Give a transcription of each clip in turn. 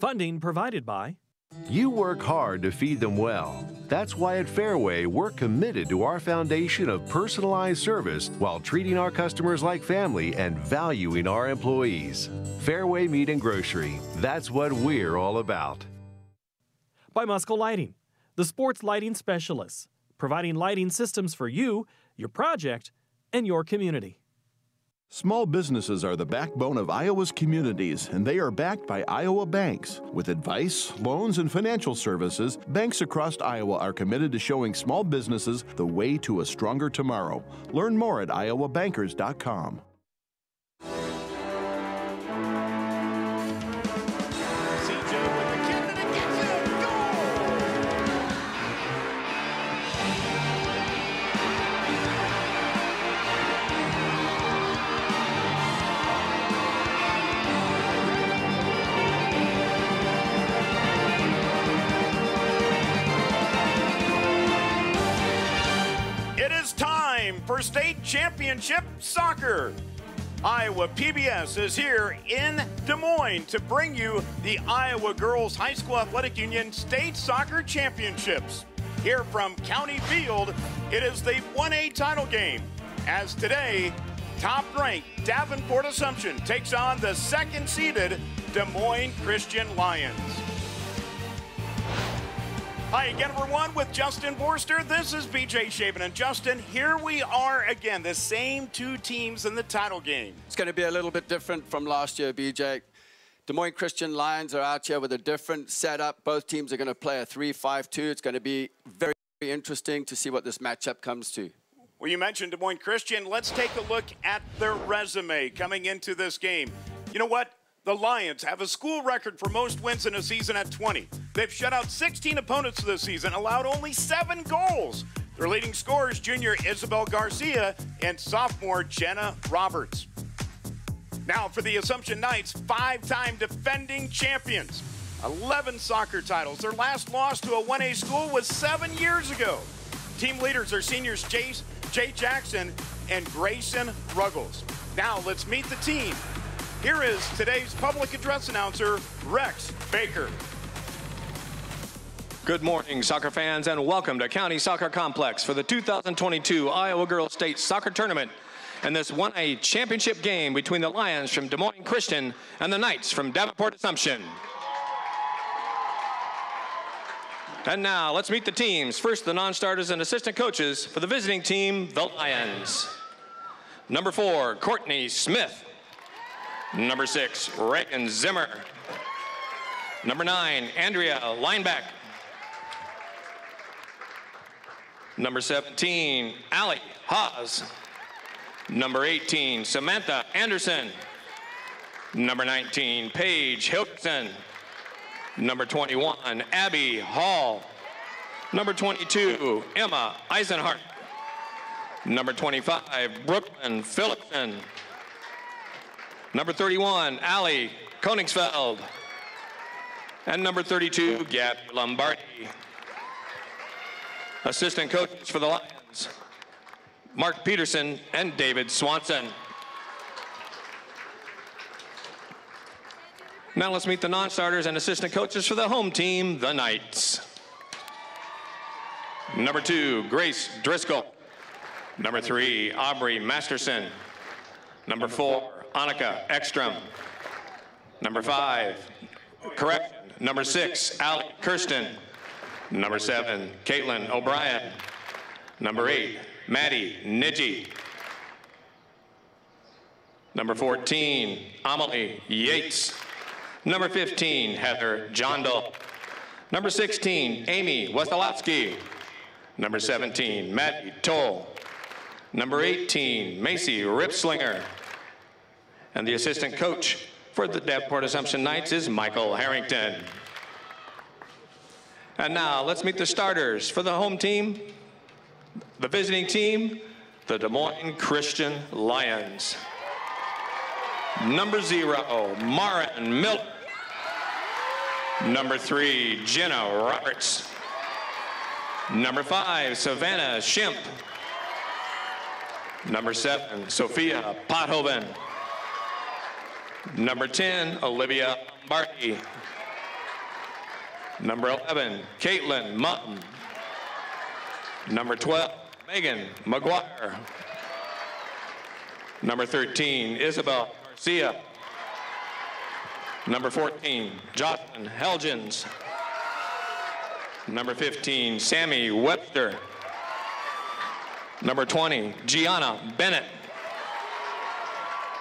Funding provided by... You work hard to feed them well. That's why at Fairway, we're committed to our foundation of personalized service while treating our customers like family and valuing our employees. Fairway Meat and Grocery, that's what we're all about. By Muscle Lighting, the sports lighting specialists, providing lighting systems for you, your project, and your community. Small businesses are the backbone of Iowa's communities, and they are backed by Iowa banks. With advice, loans, and financial services, banks across Iowa are committed to showing small businesses the way to a stronger tomorrow. Learn more at iowabankers.com. For state championship soccer. Iowa PBS is here in Des Moines to bring you the Iowa Girls High School Athletic Union State Soccer Championships. Here from County Field, it is the 1A title game, as today, top-ranked Davenport Assumption takes on the second-seeded Des Moines Christian Lions. Hi again, everyone, with Justin Borster. This is BJ Shaven. And Justin, here we are again, the same two teams in the title game. It's going to be a little bit different from last year, BJ. Des Moines Christian Lions are out here with a different setup. Both teams are going to play a 3-5-2. It's going to be very interesting to see what this matchup comes to. Well, you mentioned Des Moines Christian. Let's take a look at their resume coming into this game. You know what? The Lions have a school record for most wins in a season at 20. They've shut out 16 opponents this season, allowed only 7 goals. Their leading scorers, junior Isabel Garcia and sophomore Jenna Roberts. Now for the Assumption Knights, 5-time defending champions. 11 soccer titles. Their last loss to a 1A school was 7 years ago. Team leaders are seniors Jay Jackson and Grayson Ruggles. Now let's meet the team. Here is today's public address announcer, Rex Baker. Good morning, soccer fans, and welcome to Cownie Soccer Complex for the 2022 Iowa Girls State Soccer Tournament and this 1A championship game between the Lions from Des Moines Christian and the Knights from Davenport Assumption. And now, let's meet the teams. First, the non-starters and assistant coaches for the visiting team, the Lions. Number 4, Courtney Smith. Number 6, Reagan Zimmer. Number 9, Andrea Lineback. Number 17, Allie Haas. Number 18, Samantha Anderson. Number 19, Paige Hilkerson. Number 21, Abby Hall. Number 22, Emma Eisenhart. Number 25, Brooklyn Phillipson. Number 31, Allie Koningsfeld. And number 32, Gab Lombardi. Assistant coaches for the Lions, Mark Peterson and David Swanson. Now let's meet the non-starters and assistant coaches for the home team, the Knights. Number 2, Grace Driscoll. Number 3, Aubrey Masterson. Number 4, Annika Ekstrom. Number 5, Number 6, Allie Kirsten. Number 7, Caitlin O'Brien. Number 8, Maddie Nidji. Number 14, Amelie Yates. Number 15, Heather Jondal. Number 16, Amy Westalowski. Number 17, Maddie Toll. Number 18, Macy Ripslinger. And the assistant coach for the Davenport Assumption Knights is Michael Harrington. And now let's meet the starters for the home team, the visiting team, the Des Moines Christian Lions. Number 0, Marin Miller. Number 3, Jenna Roberts. Number 5, Savannah Schimp. Number 7, Sophia Pothoven. Number 10, Olivia Barty. Number 11, Caitlin Mutton. Number 12, Megan McGuire. Number 13, Isabel Garcia. Number 14, Jocelyn Helgens. Number 15, Sammy Webster. Number 20, Gianna Bennett.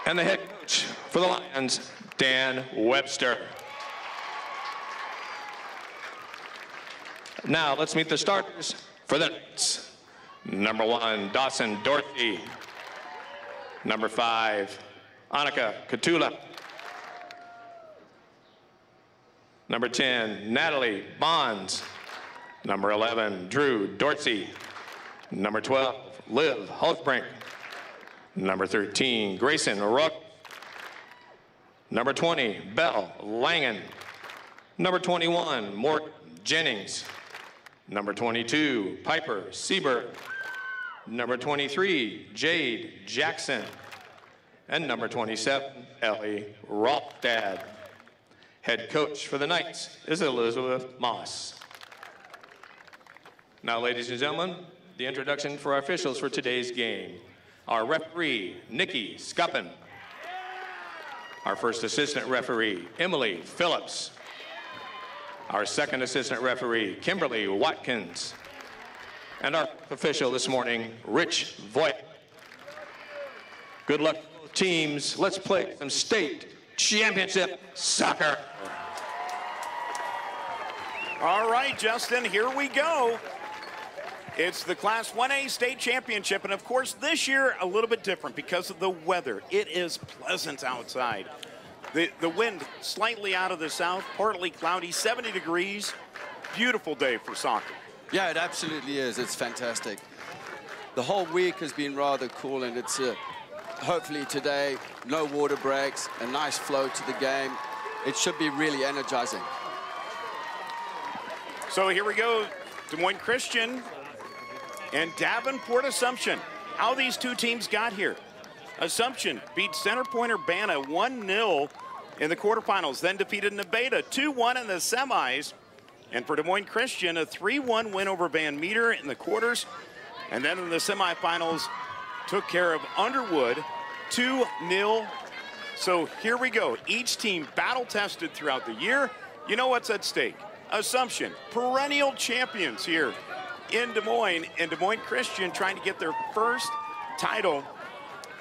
And the head coach for the Lions, Dan Webster. Now let's meet the starters for the Knights. Number 1, Dawson Dorothy. Number 5, Annika Katula. Number 10, Natalie Bonds. Number 11, Drew Dorsey. Number 12, Liv Hultbrink. Number 13, Grayson Ruck. Number 20, Belle Langen. Number 21, Morgan Jennings. Number 22, Piper Sieber. Number 23, Jade Jackson. And number 27, Ellie Rolfstad. Head coach for the Knights is Elizabeth Moss. Now, ladies and gentlemen, the introduction for our officials for today's game. Our referee, Nikki Scuppin. Our first assistant referee, Emily Phillips. Our second assistant referee, Kimberly Watkins. And our official this morning, Rich Voigt. Good luck, teams. Let's play some state championship soccer. All right, Justin, here we go. It's the Class 1A State Championship, and of course this year a little bit different because of the weather. It is pleasant outside. The wind slightly out of the south, partly cloudy, 70 degrees. Beautiful day for soccer. Yeah, it absolutely is. It's fantastic. The whole week has been rather cool, and it's hopefully today, no water breaks, a nice flow to the game. It should be really energizing. So here we go, Des Moines Christian and Davenport Assumption. How these two teams got here. Assumption beat Center Pointer Banna 1-0 in the quarterfinals, then defeated Nevada 2-1 in the semis. And for Des Moines Christian, a 3-1 win over Van Meter in the quarters. And then in the semifinals, took care of Underwood 2-0. So here we go. Each team battle-tested throughout the year. You know what's at stake? Assumption, perennial champions here in Des Moines, and Des Moines Christian trying to get their first title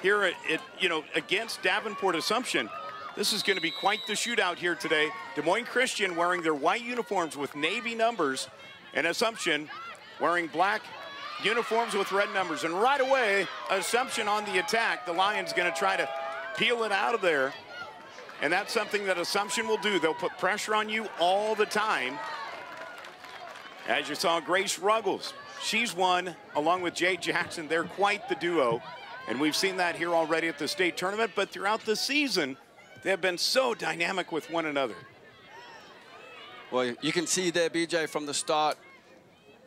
here against Davenport Assumption. This is going to be quite the shootout here today. Des Moines Christian wearing their white uniforms with navy numbers, and Assumption wearing black uniforms with red numbers. And right away, Assumption on the attack. The Lions going to try to peel it out of there. And that's something that Assumption will do. They'll put pressure on you all the time. As you saw, Grace Ruggles, she's won along with Jay Jackson. They're quite the duo. And we've seen that here already at the state tournament. But throughout the season, they have been so dynamic with one another. Well, you can see there, BJ, from the start,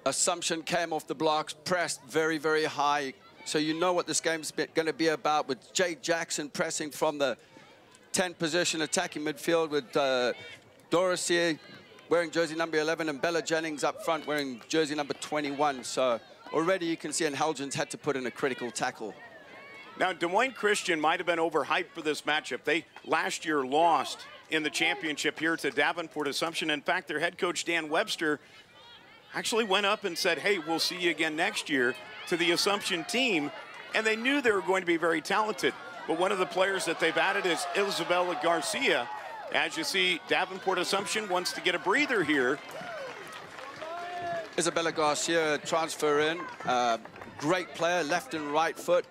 Assumption came off the blocks, pressed very, very high. So you know what this game's going to be about, with Jay Jackson pressing from the 10 position, attacking midfield, with Dorothy wearing jersey number 11 and Bella Jennings up front wearing jersey number 21. So already you can see, and Helgens had to put in a critical tackle. Now, Des Moines Christian might have been overhyped for this matchup. They last year lost in the championship here to Davenport Assumption. In fact, their head coach, Dan Webster, actually went up and said, hey, we'll see you again next year, to the Assumption team. And they knew they were going to be very talented. But one of the players that they've added is Isabella Garcia. As you see, Davenport Assumption wants to get a breather here. Isabella Garcia transfer in. Great player, left and right foot.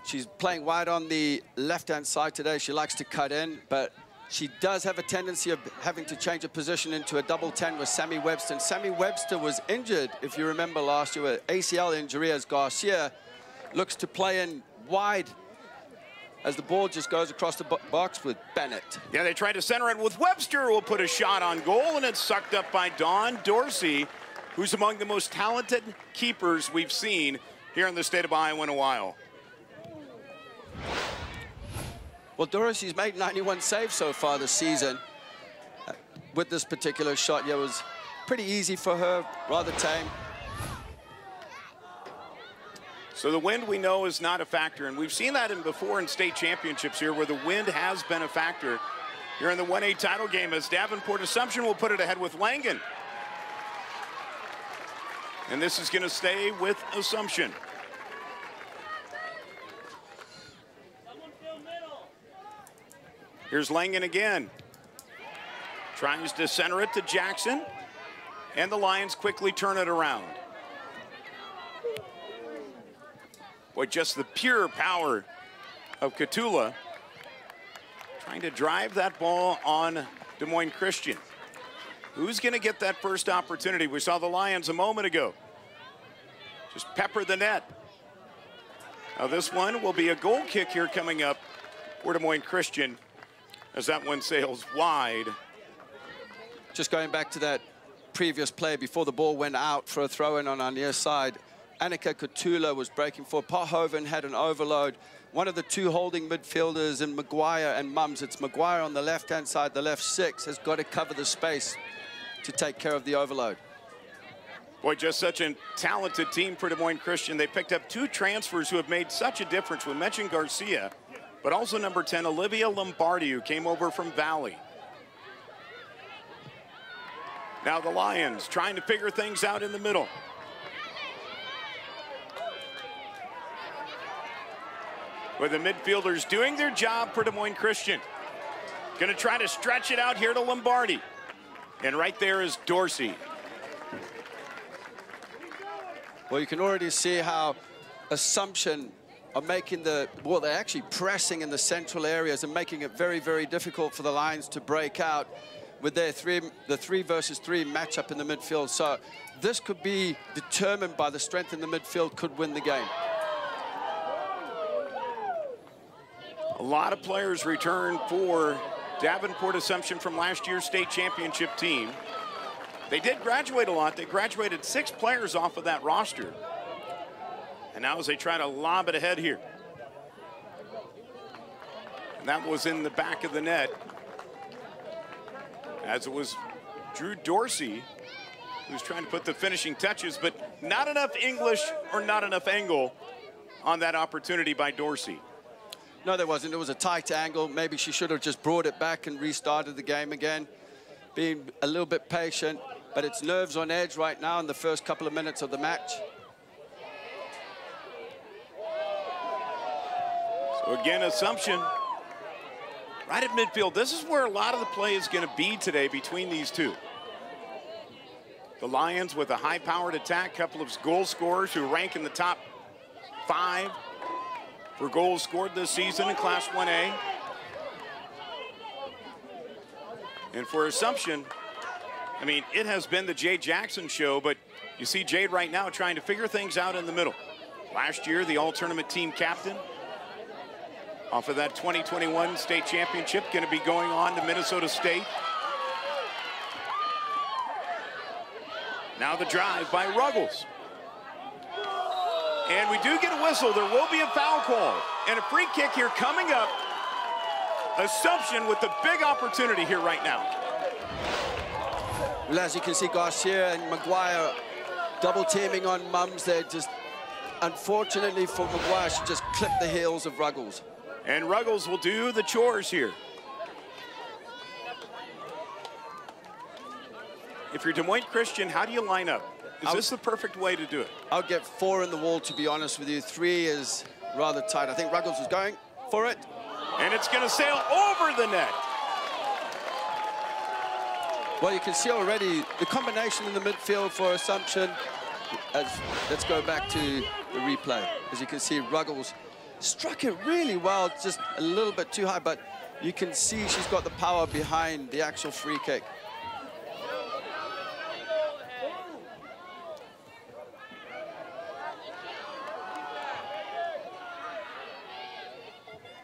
She's playing wide on the left-hand side today. She likes to cut in, but she does have a tendency of having to change a position into a double 10 with Sammy Webster. And Sammy Webster was injured, if you remember last year, with ACL injury, as Garcia looks to play in wide as the ball just goes across the box with Bennett. Yeah, they tried to center it with Webster, who will put a shot on goal, and it's sucked up by Dawn Dorsey, who's among the most talented keepers we've seen here in the state of Iowa in a while. Well, Dorsey's made 91 saves so far this season with this particular shot. Yeah, it was pretty easy for her, rather tame. So the wind, we know, is not a factor, and we've seen that before in state championships here where the wind has been a factor. Here in the 1A title game as Davenport Assumption will put it ahead with Langen. And this is going to stay with Assumption. Here's Langen again. Tries to center it to Jackson, and the Lions quickly turn it around. Boy, just the pure power of Catula trying to drive that ball on Des Moines Christian. Who's going to get that first opportunity? We saw the Lions a moment ago just pepper the net. Now this one will be a goal kick here coming up for Des Moines Christian as that one sails wide. Just going back to that previous play before the ball went out for a throw-in on our near side, Annika Catula was breaking for. Pothoven had an overload. One of the two holding midfielders in McGuire and Mums, it's McGuire on the left-hand side, the left 6, has got to cover the space to take care of the overload. Boy, just such a talented team for Des Moines Christian. They picked up 2 transfers who have made such a difference. We mentioned Garcia, but also number 10, Olivia Lombardi, who came over from Valley. Now the Lions trying to figure things out in the middle. With the midfielders doing their job for Des Moines Christian. Going to try to stretch it out here to Lombardi. And right there is Dorsey. Well, you can already see how Assumption are making they're actually pressing in the central areas and making it very, very difficult for the Lions to break out with their the 3 versus 3 matchup in the midfield. So this could be determined by the strength in the midfield, could win the game. A lot of players return for Davenport Assumption from last year's state championship team. They did graduate a lot. They graduated 6 players off of that roster. And now as they try to lob it ahead here. And that was in the back of the net. As it was Drew Dorsey who's trying to put the finishing touches, but not enough English or not enough angle on that opportunity by Dorsey. No, there wasn't. It was a tight angle. Maybe she should have just brought it back and restarted the game again. Being a little bit patient, but it's nerves on edge right now in the first couple of minutes of the match. So again, Assumption right at midfield. This is where a lot of the play is going to be today between these two. The Lions with a high-powered attack, couple of goal scorers who rank in the top 5 for goals scored this season in Class 1A. And for Assumption, I mean, it has been the Jade Jackson show, but you see Jade right now trying to figure things out in the middle. Last year, the all-tournament team captain. Off of that 2021 state championship, going to be going on to Minnesota State. Now the drive by Ruggles. And we do get a whistle. There will be a foul call. And a free kick here coming up. Assumption with the big opportunity here right now. Well, as you can see, Garcia and McGuire double teaming on Mums. They're just, unfortunately for McGuire, she just clipped the heels of Ruggles. And Ruggles will do the chores here. If you're Des Moines Christian, how do you line up? Is this the perfect way to do it? I'll get 4 in the wall, to be honest with you. 3 is rather tight. I think Ruggles is going for it. And it's going to sail over the net. Well, you can see already the combination in the midfield for Assumption. Let's go back to the replay. As you can see, Ruggles struck it really well, just a little bit too high, but you can see she's got the power behind the actual free kick.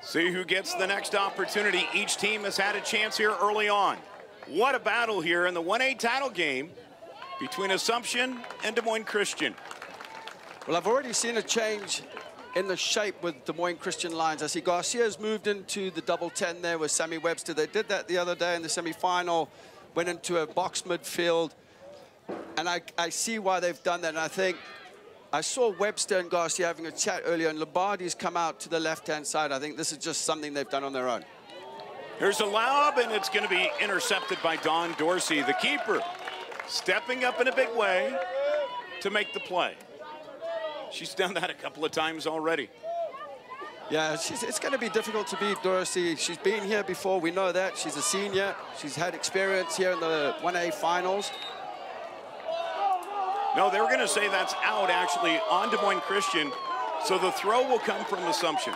See who gets the next opportunity. Each team has had a chance here early on. What a battle here in the 1A title game between Assumption and Des Moines Christian. Well, I've already seen a change in the shape with Des Moines Christian Lions. I see Garcia's moved into the double 10 there with Sammy Webster. They did that the other day in the semi-final, went into a box midfield. And I see why they've done that. And I think I saw Webster and Garcia having a chat earlier, and Lombardi's come out to the left-hand side. I think this is just something they've done on their own. Here's a lob, and it's going to be intercepted by Dawn Dorsey, the keeper, stepping up in a big way to make the play. She's done that a couple of times already. Yeah, it's going to be difficult to beat Dorsey. She's been here before, we know that. She's a senior. She's had experience here in the 1A finals. No, they were going to say that's out, actually, on Des Moines Christian. So the throw will come from Assumption.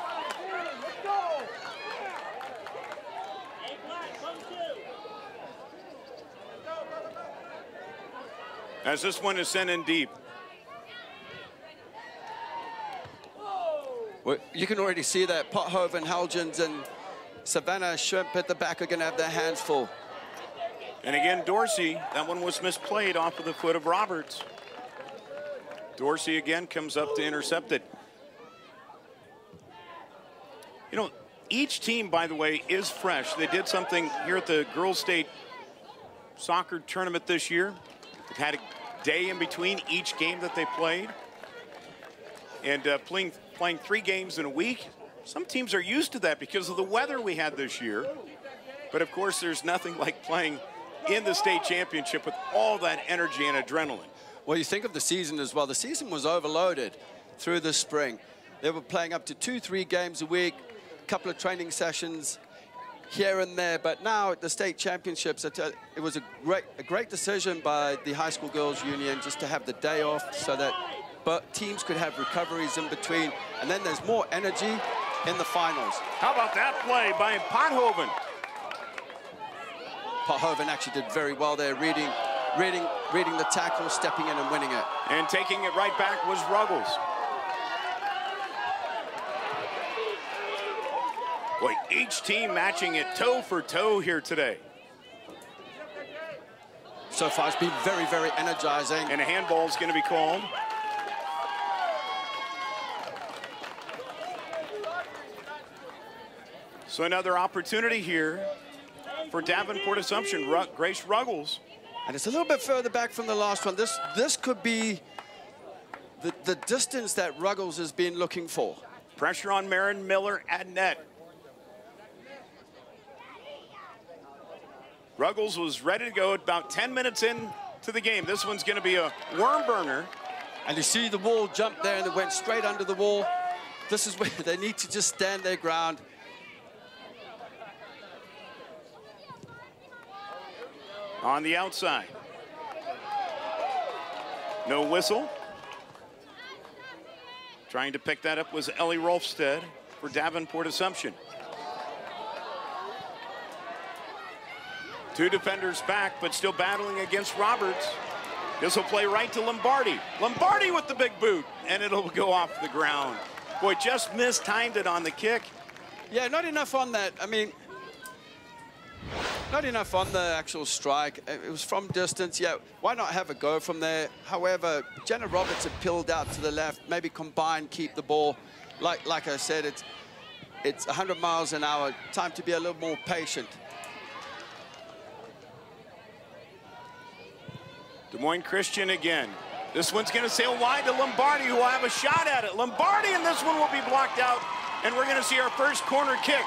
As this one is sent in deep. Well, you can already see that Pothoven, Helgens, and Savannah Shrimp at the back are going to have their hands full. And again, Dorsey, that one was misplayed off of the foot of Roberts. Dorsey again comes up to intercept it. You know, each team, by the way, is fresh. They did something here at the Girls State Soccer Tournament this year. They've had a day in between each game that they played. And playing 3 games in a week. Some teams are used to that because of the weather we had this year. But of course, there's nothing like playing in the state championship with all that energy and adrenaline. Well, you think of the season as well. The season was overloaded through the spring. They were playing up to 2-3 games a week, a couple of training sessions here and there. But now at the state championships, it was a great decision by the High School Girls Union just to have the day off so that teams could have recoveries in between. And then there's more energy in the finals. How about that play by Pothoven? Pothoven actually did very well there, reading the tackle, stepping in and winning it. And taking it right back was Ruggles. Boy, each team matching it toe for toe here today. So far, it's been very, very energizing. And a handball is going to be called. So another opportunity here for Davenport Assumption, Grace Ruggles. And it's a little bit further back from the last one. This could be the distance that Ruggles has been looking for. Pressure on Marin Miller at net. Ruggles was ready to go about 10 minutes into the game. This one's going to be a worm burner. And you see the wall jump there and it went straight under the wall. This is where they need to just stand their ground. On the outside. No whistle. Trying to pick that up was Ellie Rolfstead for Davenport Assumption. 2 defenders back, but still battling against Roberts. This will play right to Lombardi. Lombardi with the big boot, and it'll go off the ground. Boy, just mistimed it on the kick. Yeah, not enough on that. I mean, not enough on the actual strike. It was from distance. Yeah, why not have a go from there? However, Jenna Roberts had peeled out to the left, maybe combine, keep the ball. Like I said, it's 100 miles an hour. Time to be a little more patient. Des Moines Christian again. This one's going to sail wide to Lombardi, who will have a shot at it. Lombardi, and this one will be blocked out. And we're going to see our first corner kick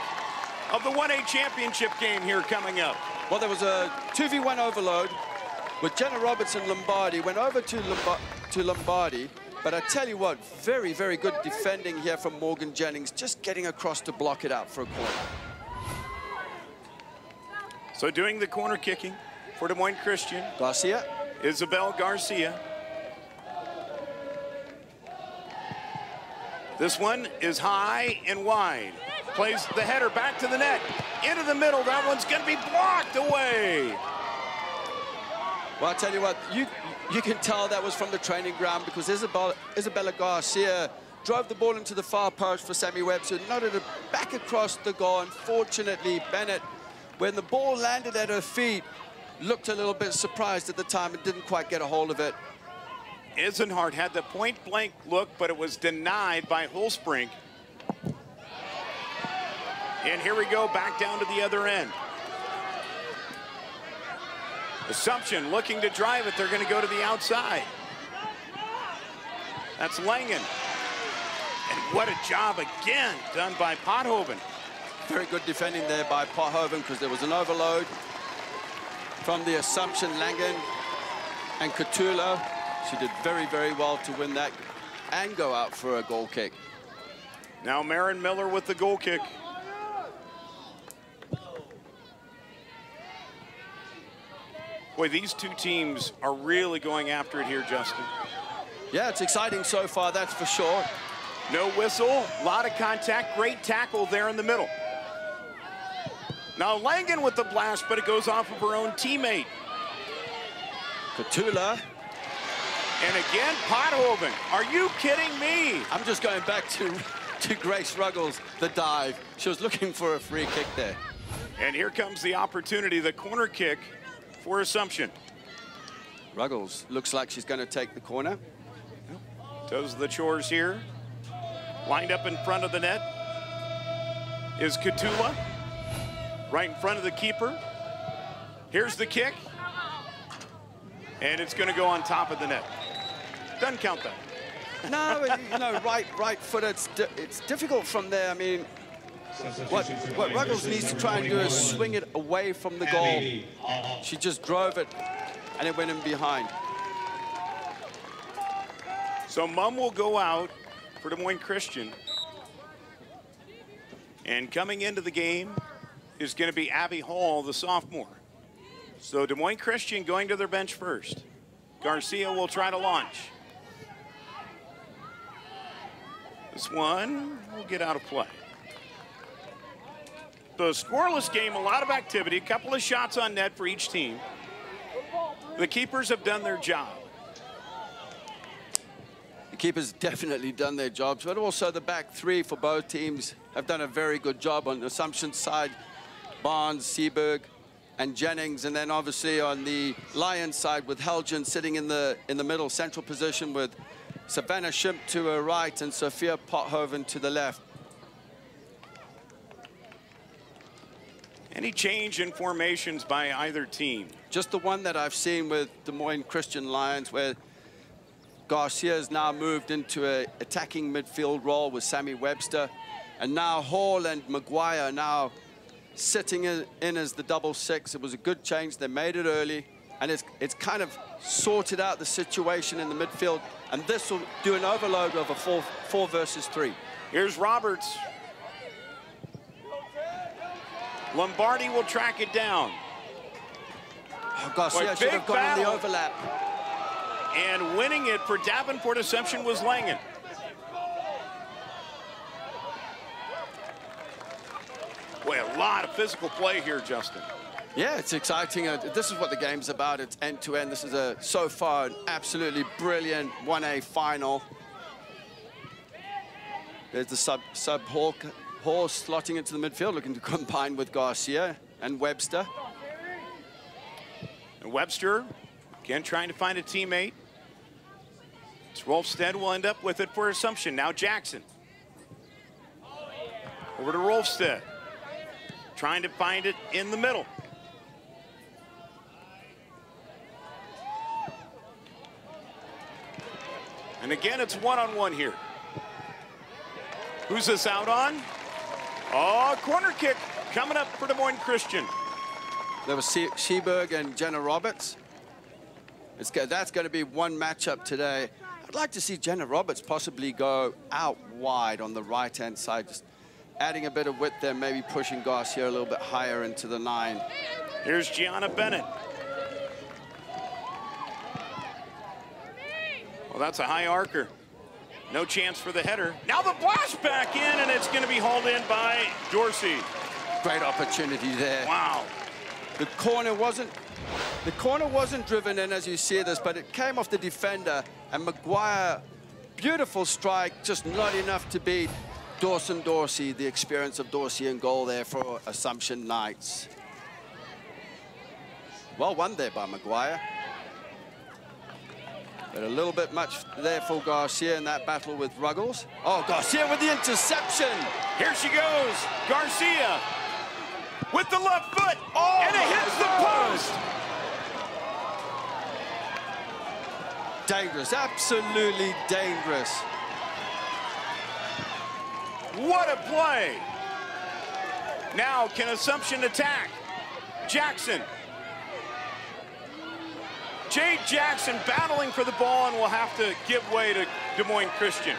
of the 1A championship game here coming up. Well, there was a 2v1 overload with Jenna Roberts and Lombardi. Went over to Lombardi. But I tell you what, very, very good defending here from Morgan Jennings, just getting across to block it out for a corner. So doing the corner kicking for Des Moines Christian. Garcia. Isabel Garcia. This one is high and wide. Plays the header back to the net. Into the middle. That one's going to be blocked away. Well, I tell you what, you can tell that was from the training ground because Isabella Garcia drove the ball into the far post for Sammy Webster, nodded it back across the goal. Unfortunately, Bennett, when the ball landed at her feet, looked a little bit surprised at the time and didn't quite get a hold of it. Isenhart had the point-blank look, but it was denied by Holsbrink. And here we go, back down to the other end. Assumption looking to drive it. They're going to go to the outside. That's Langen. And what a job again done by Pothoven. Very good defending there by Pothoven because there was an overload from the Assumption, Langen and Catulo. She did very, very well to win that and go out for a goal kick. Now Marin Miller with the goal kick. Boy, these two teams are really going after it here, Justin. Yeah, it's exciting so far, that's for sure. No whistle, a lot of contact, great tackle there in the middle. Now Langen with the blast, but it goes off of her own teammate. Catulo. And again, Pothoven. Are you kidding me? I'm just going back to Grace Ruggles, the dive. She was looking for a free kick there. And here comes the opportunity, the corner kick for Assumption. Ruggles looks like she's going to take the corner. Does the chores here. Lined up in front of the net is Catulo. Right in front of the keeper. Here's the kick. And it's going to go on top of the net. Doesn't count that. No, you know, right foot, it's difficult from there. I mean, what Ruggles needs to try and do is swing it away from the goal. She just drove it, and it went in behind. So Mum will go out for Des Moines Christian. And coming into the game is going to be Abby Hall, the sophomore. So Des Moines Christian going to their bench first. Garcia will try to launch. This one will get out of play. The scoreless game, a lot of activity, a couple of shots on net for each team. The keepers have done their job. The keepers definitely done their jobs, but also the back three for both teams have done a very good job. On the Assumption side, Barnes, Seberg, and Jennings, and then obviously on the Lions side with Helgen sitting in the middle central position with Savannah Schimpf to her right and Sophia Pothoven to the left. Any change in formations by either team? Just the one that I've seen with Des Moines Christian Lions, where Garcia has now moved into an attacking midfield role with Sammy Webster, and now Hall and Maguire are now sitting in as the double six. It was a good change. They made it early, and it's kind of sorted out the situation in the midfield, and this will do an overload of a 4 versus 3. Here's Roberts. Lombardi will track it down. Oh, Garcia should have gone on the overlap. And winning it for Davenport Assumption was Langen. Boy, a lot of physical play here, Justin. Yeah, it's exciting. This is what the game's about. It's end-to-end. This is so far an absolutely brilliant 1A final. There's the sub Hall slotting into the midfield, looking to combine with Garcia and Webster. And Webster, again, trying to find a teammate. It's Rolfstead will end up with it for Assumption. Now Jackson. Over to Rolfstead. Trying to find it in the middle. And again, it's one-on-one here. Who's this out on? Oh, corner kick coming up for Des Moines Christian. There was Seberg and Jenna Roberts. That's going to be one matchup today. I'd like to see Jenna Roberts possibly go out wide on the right-hand side, just adding a bit of width there, maybe pushing Garcia a little bit higher into the 9. Here's Gianna Bennett. Well, that's a high arcer. No chance for the header. Now the blast back in, and it's going to be hauled in by Dorsey. Great opportunity there. Wow. The corner wasn't driven in as you see this, but it came off the defender, and Maguire, beautiful strike, just not enough to beat Dawson Dorsey, the experience of Dorsey in goal there for Assumption Knights. Well won there by Maguire. But a little bit much there for Garcia in that battle with Ruggles. Oh, Garcia with the interception. Here she goes, Garcia with the left foot, and it hits the post. dangerous, absolutely dangerous. What a play. Now can Assumption attack? Jackson. Jade Jackson battling for the ball and will have to give way to Des Moines Christian.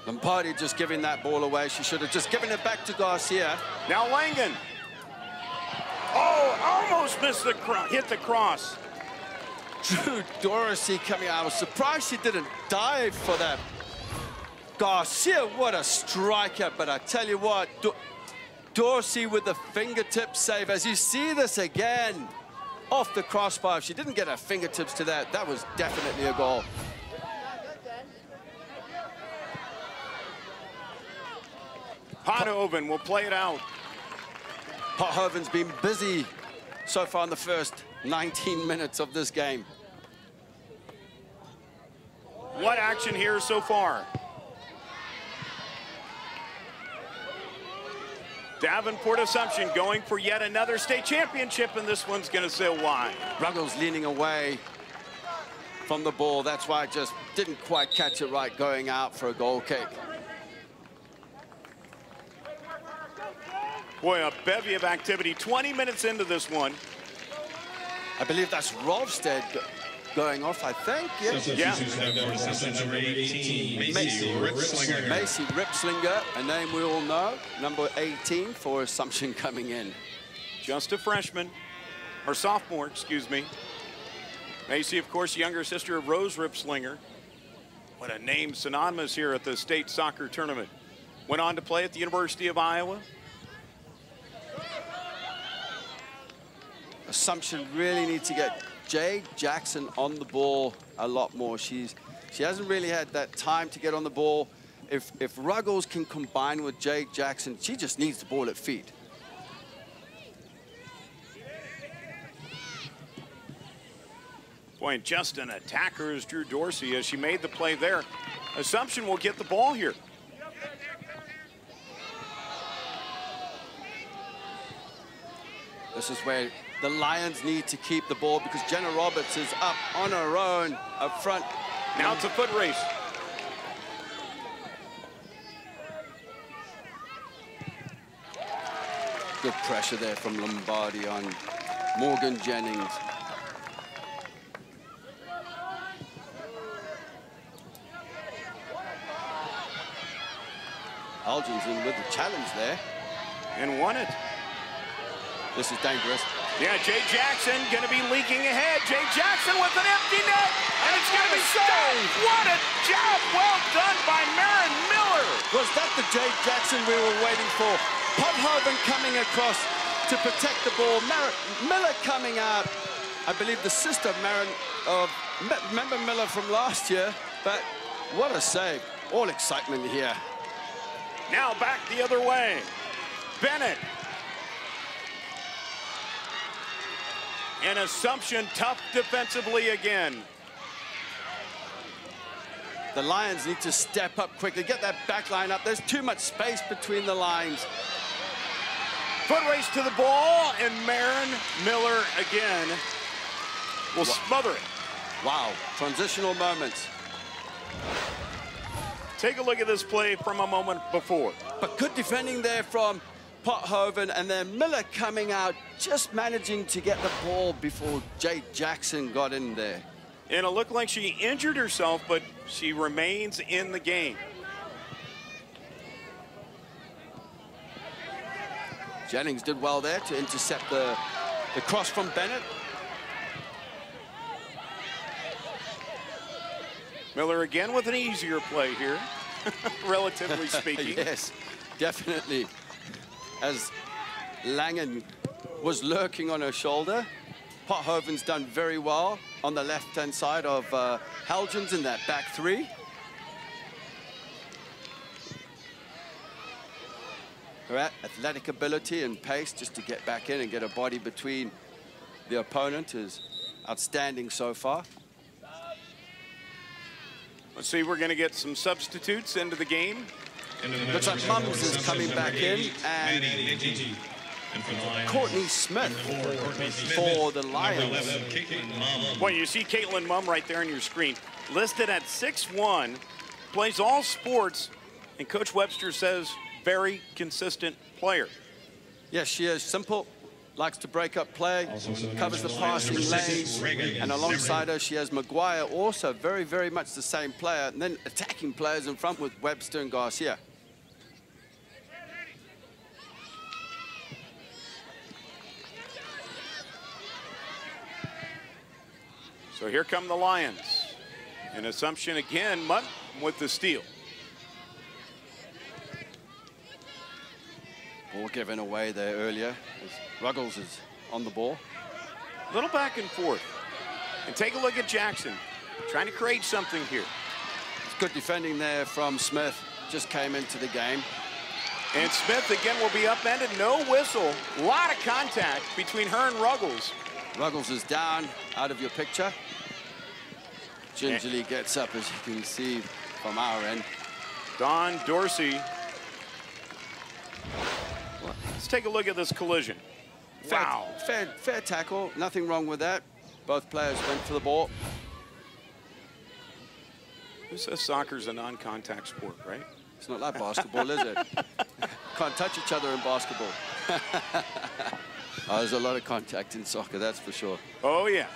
Lombardi just giving that ball away. She should have just given it back to Garcia. Now Langen. Oh, almost missed the hit the cross. Drew Dorsey coming out. I was surprised she didn't dive for that. Garcia, what a striker. But I tell you what, Dorsey with the fingertip save. As you see this again, off the crossbar. If she didn't get her fingertips to that, that was definitely a goal. Pothoven will play it out. Pothoven's been busy so far in the first 19 minutes of this game. What action here so far? Davenport Assumption going for yet another state championship, and this one's going to sail wide. Ruggles leaning away from the ball. That's why I just didn't quite catch it right going out for a goal kick. Boy, a bevy of activity. 20 minutes into this one. I believe that's Rovstad going off, I think. Yeah. Macy Ripslinger, a name we all know. Number 18 for Assumption coming in. Just a freshman, or sophomore, excuse me. Macy, of course, younger sister of Rose Ripslinger. What a name synonymous here at the state soccer tournament. Went on to play at the University of Iowa. Assumption really needs to get Jade Jackson on the ball a lot more. She hasn't really had that time to get on the ball. If Ruggles can combine with Jade Jackson, she just needs the ball at feet. Boy, just an attacker is Drew Dorsey as she made the play there. Assumption will get the ball here. This is where the Lions need to keep the ball because Jenna Roberts is up on her own up front. Now it's a foot race. Good pressure there from Lombardi on Morgan Jennings. Elgin's in with the challenge there. And won it. This is dangerous. Yeah, Jay Jackson going to be leaking ahead. Jay Jackson with an empty net, and it's going to be stopped. What a job well done by Marin Miller. Was that the Jay Jackson we were waiting for? Pothoven coming across to protect the ball. Miller coming out. I believe the sister Marin, remember Miller from last year, but what a save. All excitement here. Now back the other way. Bennett. And Assumption tough defensively again. The Lions need to step up quickly, get that back line up. There's too much space between the lines. Foot race to the ball, and Marin Miller again will smother it. Wow, transitional moments. Take a look at this play from a moment before. But good defending there from Pothoven, and then Miller coming out, just managing to get the ball before Jade Jackson got in there. And it looked like she injured herself, but she remains in the game. Jennings did well there to intercept the cross from Bennett. Miller again with an easier play here, relatively speaking. Yes, definitely. As Langen was lurking on her shoulder. Pothoven's done very well on the left-hand side of Helgens in that back three. Her athletic ability and pace just to get back in and get a body between the opponent is outstanding so far. Let's see, we're going to get some substitutes into the game. Looks like Mums is coming back in, and Courtney Smith for the Lions. Well, you see Caitlin Mumm right there on your screen, listed at 6'1", plays all sports, and Coach Webster says very consistent player. Yes, she is simple, likes to break up play, covers the passing lanes, and alongside her she has Maguire, also very, very much the same player, and then attacking players in front with Webster and Garcia. So here come the Lions. An Assumption again, Mutt with the steal. Ball given away there earlier. Ruggles is on the ball. A little back and forth. And take a look at Jackson, trying to create something here. It's good defending there from Smith. Just came into the game. And Smith again will be upended. No whistle. A lot of contact between her and Ruggles. Ruggles is down, out of your picture. Gingerly gets up, as you can see from our end. Don Dorsey. Let's take a look at this collision. Wow. Fair tackle, nothing wrong with that. Both players went for the ball. Who says soccer's a non-contact sport, right? It's not like basketball, is it? Can't touch each other in basketball. Oh, there's a lot of contact in soccer, that's for sure. Oh, yeah.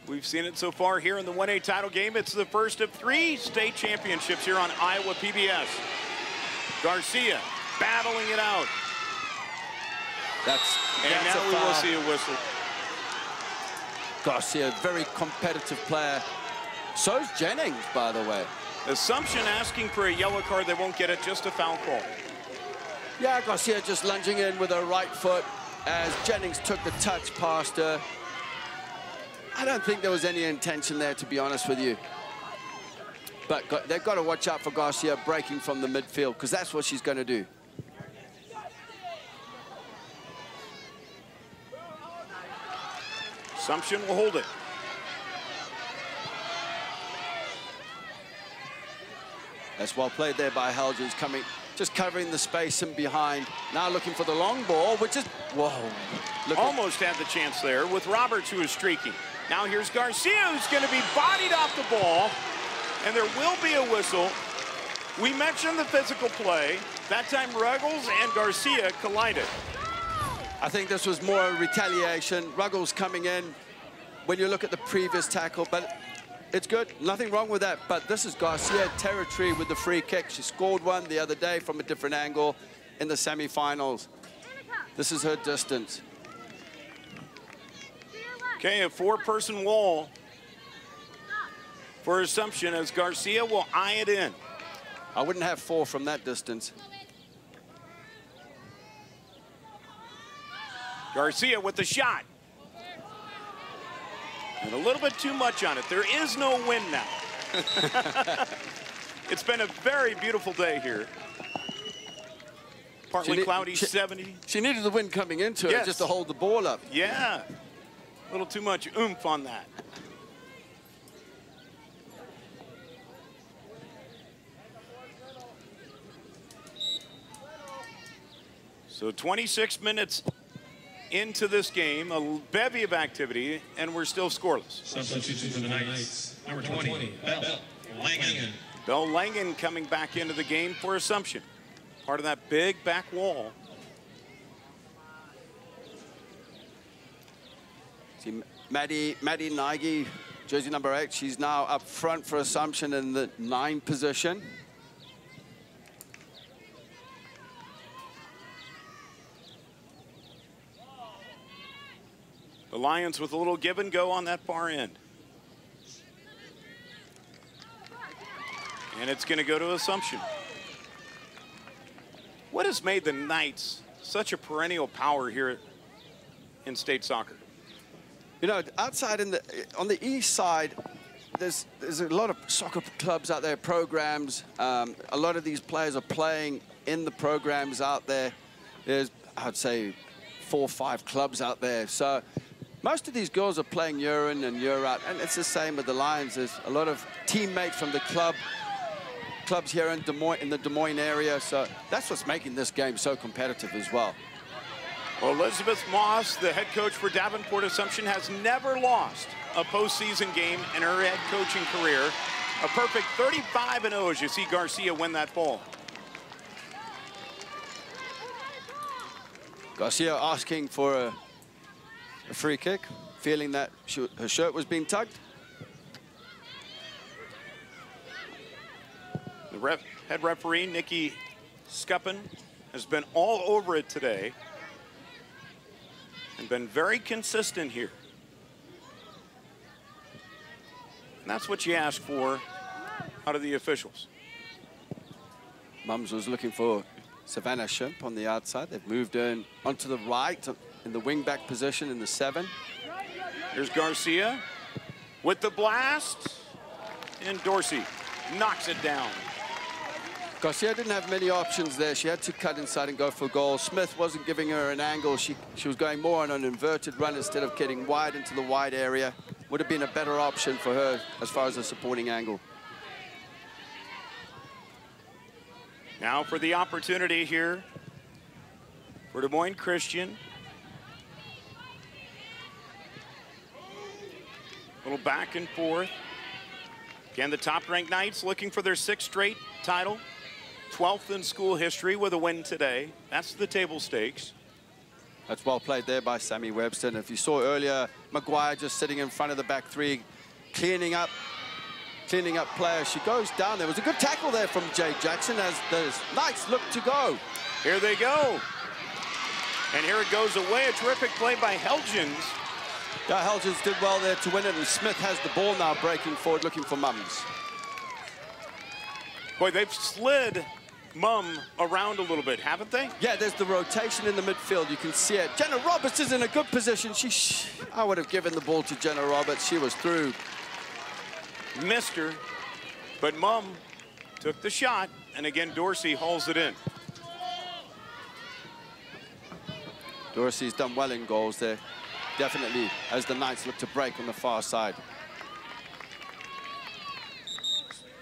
We've seen it so far here in the 1A title game. It's the first of 3 state championships here on Iowa PBS. Garcia battling it out. And now we will see a whistle. Garcia, very competitive player. So's Jennings, by the way. Assumption asking for a yellow card. They won't get it, just a foul call. Yeah, Garcia just lunging in with her right foot as Jennings took the touch past her. I don't think there was any intention there, to be honest with you. But they've got to watch out for Garcia breaking from the midfield, because that's what she's going to do. Assumption will hold it. That's well played there by Helgens, just covering the space in behind. Now looking for the long ball, which is, whoa. Almost had the chance there with Roberts, who is streaking. Now here's Garcia, who's going to be bodied off the ball, and there will be a whistle. We mentioned the physical play. That time Ruggles and Garcia collided. I think this was more retaliation. Ruggles coming in when you look at the previous tackle, but it's good, nothing wrong with that. But this is Garcia territory with the free kick. She scored one the other day from a different angle in the semifinals. This is her distance. Okay, a 4-person wall for Assumption as Garcia will eye it in. I wouldn't have 4 from that distance. Garcia with the shot. And a little bit too much on it. There is no wind now. It's been a very beautiful day here. Partly cloudy, 70. She needed the wind coming into it just to hold the ball up. Yeah. A little too much oomph on that. So 26 minutes into this game, a bevy of activity, and we're still scoreless. Substitution for the Knights, number 20, Belle Langen. Belle Langen coming back into the game for Assumption. Part of that big back wall. See, Maddie Nagy, jersey number 8, she's now up front for Assumption in the 9 position. The Lions with a little give and go on that far end. And it's going to go to Assumption. What has made the Knights such a perennial power here in state soccer? You know, outside on the east side, there's a lot of soccer clubs out there, programs. A lot of these players are playing in the programs out there. There's, I'd say, 4 or 5 clubs out there. So most of these girls are playing year in and year out, and it's the same with the Lions. There's a lot of teammates from the clubs here in the Des Moines area. So that's what's making this game so competitive as well. Well, Elizabeth Moss, the head coach for Davenport Assumption, has never lost a postseason game in her head coaching career. A perfect 35-0 as you see Garcia win that ball. Garcia asking for a free kick, feeling that her shirt was being tugged. The head referee, Nikki Scuppin, has been all over it today and been very consistent here. And that's what you ask for out of the officials. Mums was looking for Savannah Shimp on the outside. They've moved in onto the right in the wing-back position in the 7. Here's Garcia with the blast, and Dorsey knocks it down. Garcia didn't have many options there. She had to cut inside and go for a goal. Smith wasn't giving her an angle. She was going more on an inverted run instead of getting wide into the wide area. Would have been a better option for her as far as a supporting angle. Now for the opportunity here for Des Moines Christian. A little back and forth. Again, the top-ranked Knights looking for their 6th straight title. 12th in school history with a win today. That's the table stakes. That's well played there by Sammy Webster. And if you saw earlier, McGuire just sitting in front of the back 3, cleaning up players. She goes down. There was a good tackle there from Jay Jackson as the Knights look to go. Here they go. And here it goes away. A terrific play by Helgens. Yeah, Helgens did well there to win it, and Smith has the ball now breaking forward, looking for Mums. Boy, they've slid Mum around a little bit, haven't they? Yeah, there's the rotation in the midfield. You can see it. Jenna Roberts is in a good position. I would have given the ball to Jenna Roberts. She was through. Missed her, but Mum took the shot, and again, Dorsey hauls it in. Dorsey's done well in goals there, definitely, as the Knights look to break on the far side.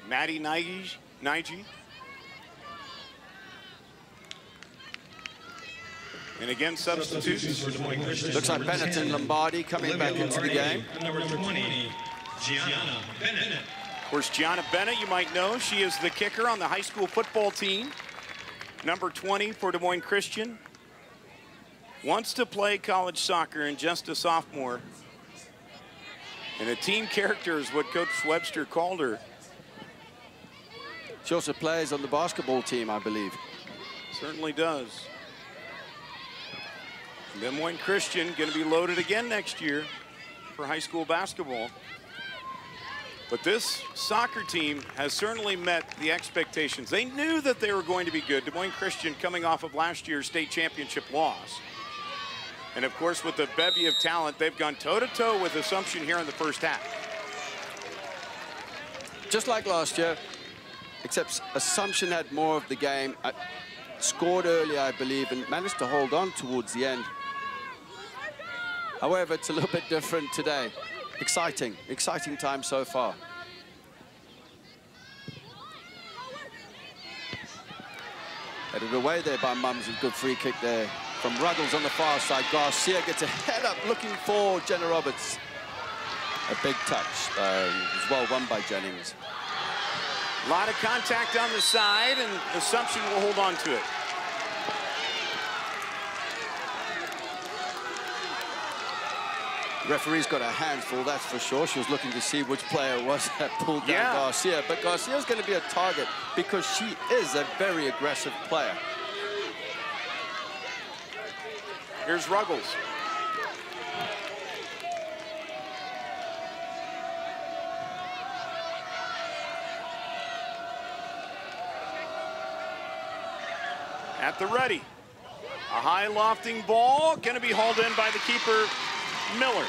Maddie Nige. And again, substitutes. Looks like Bennett and Lombardi coming back into the game. Number 20, Gianna Bennett. Of course, Gianna Bennett, you might know, she is the kicker on the high school football team. Number 20 for Des Moines Christian. Wants to play college soccer and just a sophomore. And a team character is what Coach Webster called her. She also plays on the basketball team, I believe. Certainly does. Des Moines Christian going to be loaded again next year for high school basketball. But this soccer team has certainly met the expectations. They knew that they were going to be good. Des Moines Christian coming off of last year's state championship loss. And of course, with the bevy of talent, they've gone toe-to-toe with Assumption here in the first half. Just like last year, except Assumption had more of the game. Scored early, I believe, and managed to hold on towards the end. However, it's a little bit different today. Exciting time so far. Headed away there by Mums, a good free kick there from Ruggles on the far side. Garcia gets a head up looking for Jenna Roberts. A big touch, it was well won by Jennings. A lot of contact on the side, and Assumption will hold on to it. The referee's got her hands full, that's for sure. She was looking to see which player it was that pulled down Garcia. But Garcia's going to be a target because she is a very aggressive player. Here's Ruggles. At the ready. A high lofting ball, going to be hauled in by the keeper, Miller.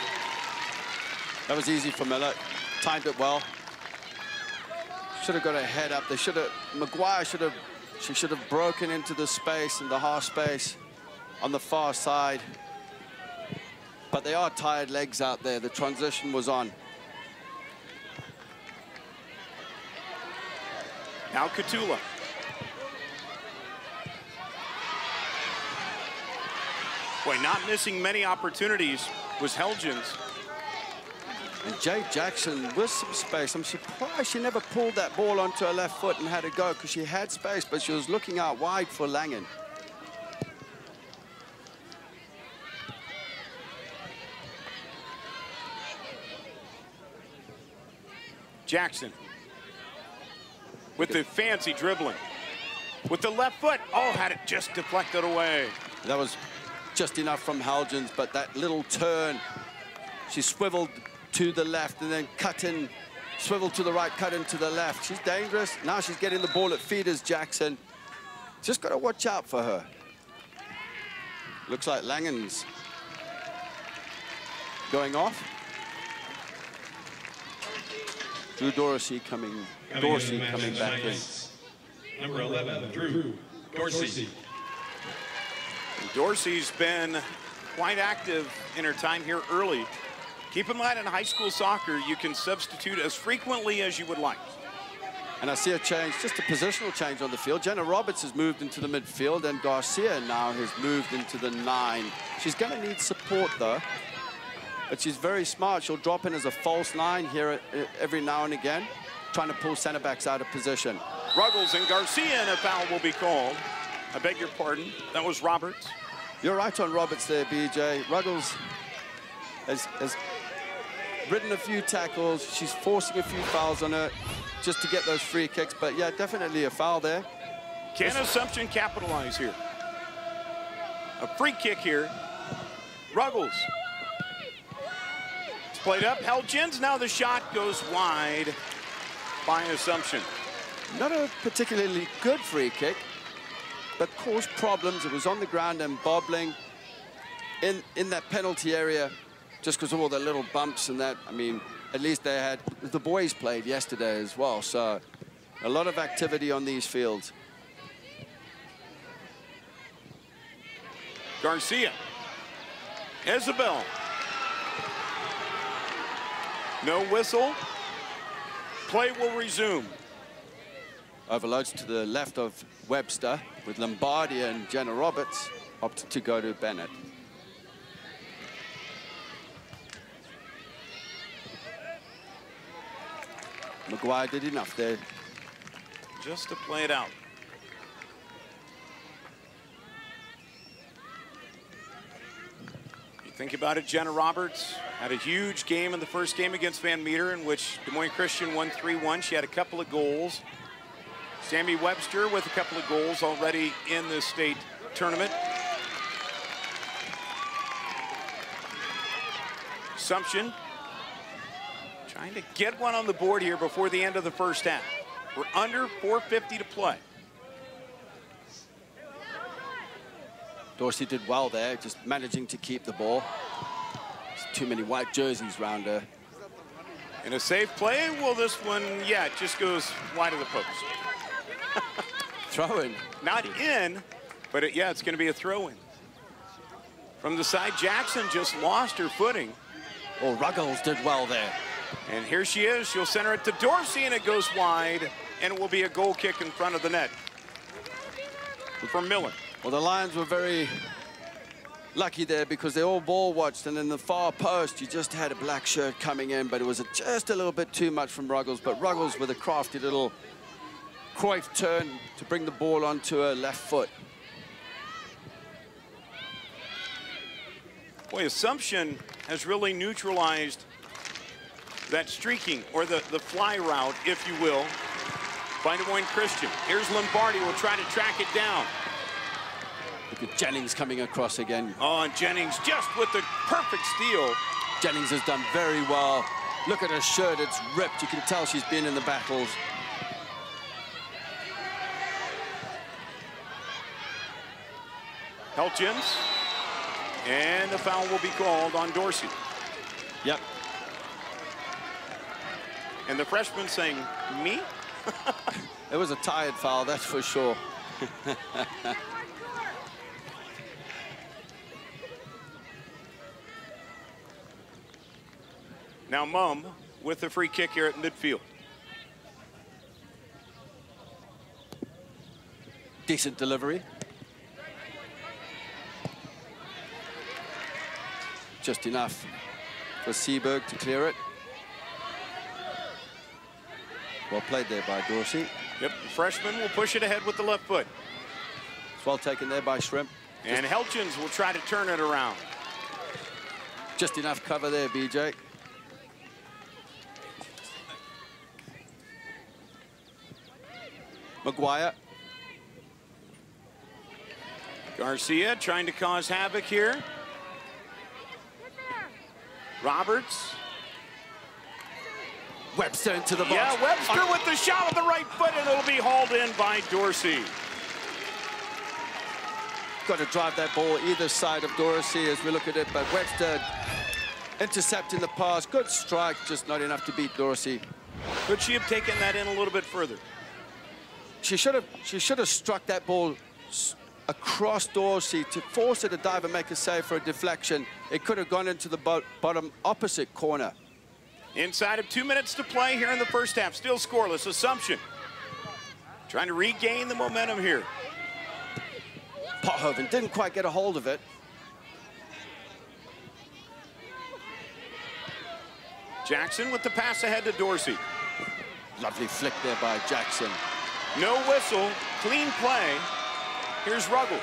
That was easy for Miller. Timed it well. Should have got her head up. They should have. McGuire should have. She should have broken into the space, in the half space, on the far side. But they are tired legs out there. The transition was on. Now Katula. Boy, not missing many opportunities was Helgens. And Jay Jackson with some space. I'm surprised she never pulled that ball onto her left foot and had to go, because she had space, but she was looking out wide for Langen. Jackson with the fancy dribbling. With the left foot, oh, had it just deflected away. That was just enough from Helgens, but that little turn, she swiveled to the left and then cut in, swiveled to the right, cut into the left. She's dangerous. Now she's getting the ball at feet as Jackson. Just got to watch out for her. Looks like Langen's going off. Drew Dorsey coming back in. Number 11, Drew Dorsey. Dorsey's been quite active in her time here early. Keep in mind, in high school soccer, you can substitute as frequently as you would like. And I see a change, just a positional change on the field. Jenna Roberts has moved into the midfield, and Garcia now has moved into the 9. She's going to need support, though. But she's very smart. She'll drop in as a false 9 here every now and again, trying to pull center backs out of position. Ruggles and Garcia, and a foul will be called. I beg your pardon. That was Roberts. You're right on Roberts there, BJ. Ruggles has ridden a few tackles. She's forcing a few fouls on her just to get those free kicks. But, yeah, definitely a foul there. Can Assumption capitalize here? A free kick here. Ruggles. It's played up. Helgens. Now the shot goes wide by Assumption. Not a particularly good free kick, but caused problems. It was on the ground and bobbling in that penalty area just because of all the little bumps and that. I mean, at least they had, the boys played yesterday as well, so a lot of activity on these fields. Garcia. Isabel. No whistle. Play will resume. Overloads to the left of Webster with Lombardi and Jenna Roberts opted to go to Bennett. McGuire did enough there. Just to play it out. You think about it, Jenna Roberts had a huge game in the first game against Van Meter, in which Des Moines Christian won 3-1. She had a couple of goals. Sammy Webster with a couple of goals already in the state tournament. Assumption trying to get one on the board here before the end of the first half. We're under 4:50 to play. Dorsey did well there, just managing to keep the ball. There's too many white jerseys around her. And a safe play, well, this one, yeah, it just goes wide of the post. Throw in. Not in, but yeah, it's going to be a throw-in. From the side, Jackson just lost her footing. Oh, Ruggles did well there. And here she is. She'll center it to Dorsey, and it goes wide, and it will be a goal kick in front of the net from Miller. Well, the Lions were very lucky there because they all ball watched, and in the far post, you just had a black shirt coming in, but it was just a little bit too much from Ruggles. But Ruggles with a crafty little Cruyff turn to bring the ball onto her left foot. Boy, Assumption has really neutralized that streaking, or the fly route, if you will, by Des Moines Christian. Here's Lombardi, will try to track it down. Look at Jennings coming across again. Oh, and Jennings just with the perfect steal. Jennings has done very well. Look at her shirt, it's ripped. You can tell she's been in the battles. Helgens, and the foul will be called on Dorsey. Yep. And the freshman saying, me? It was a tired foul, that's for sure. Now Mum with the free kick here at midfield. Decent delivery. just enough for Seberg to clear it. Well played there by Dorsey. Yep, the freshman will push it ahead with the left foot. It's well taken there by Shrimp. And Helgens will try to turn it around. Just enough cover there, BJ. Maguire. Garcia trying to cause havoc here. Roberts. Webster into the box. Yeah, Webster with the shot with the right foot, and it'll be hauled in by Dorsey. Got to drive that ball either side of Dorsey as we look at it, but Webster intercepting the pass. Good strike, just not enough to beat Dorsey. Could she have taken that in a little bit further? She should have struck that ball across Dorsey to force her to dive and make a save for a deflection. It could have gone into the bottom opposite corner. Inside of 2 minutes to play here in the first half. Still scoreless. Assumption trying to regain the momentum here. Pothoven didn't quite get a hold of it. Jackson with the pass ahead to Dorsey. Lovely flick there by Jackson. No whistle. Clean play. Here's Ruggles.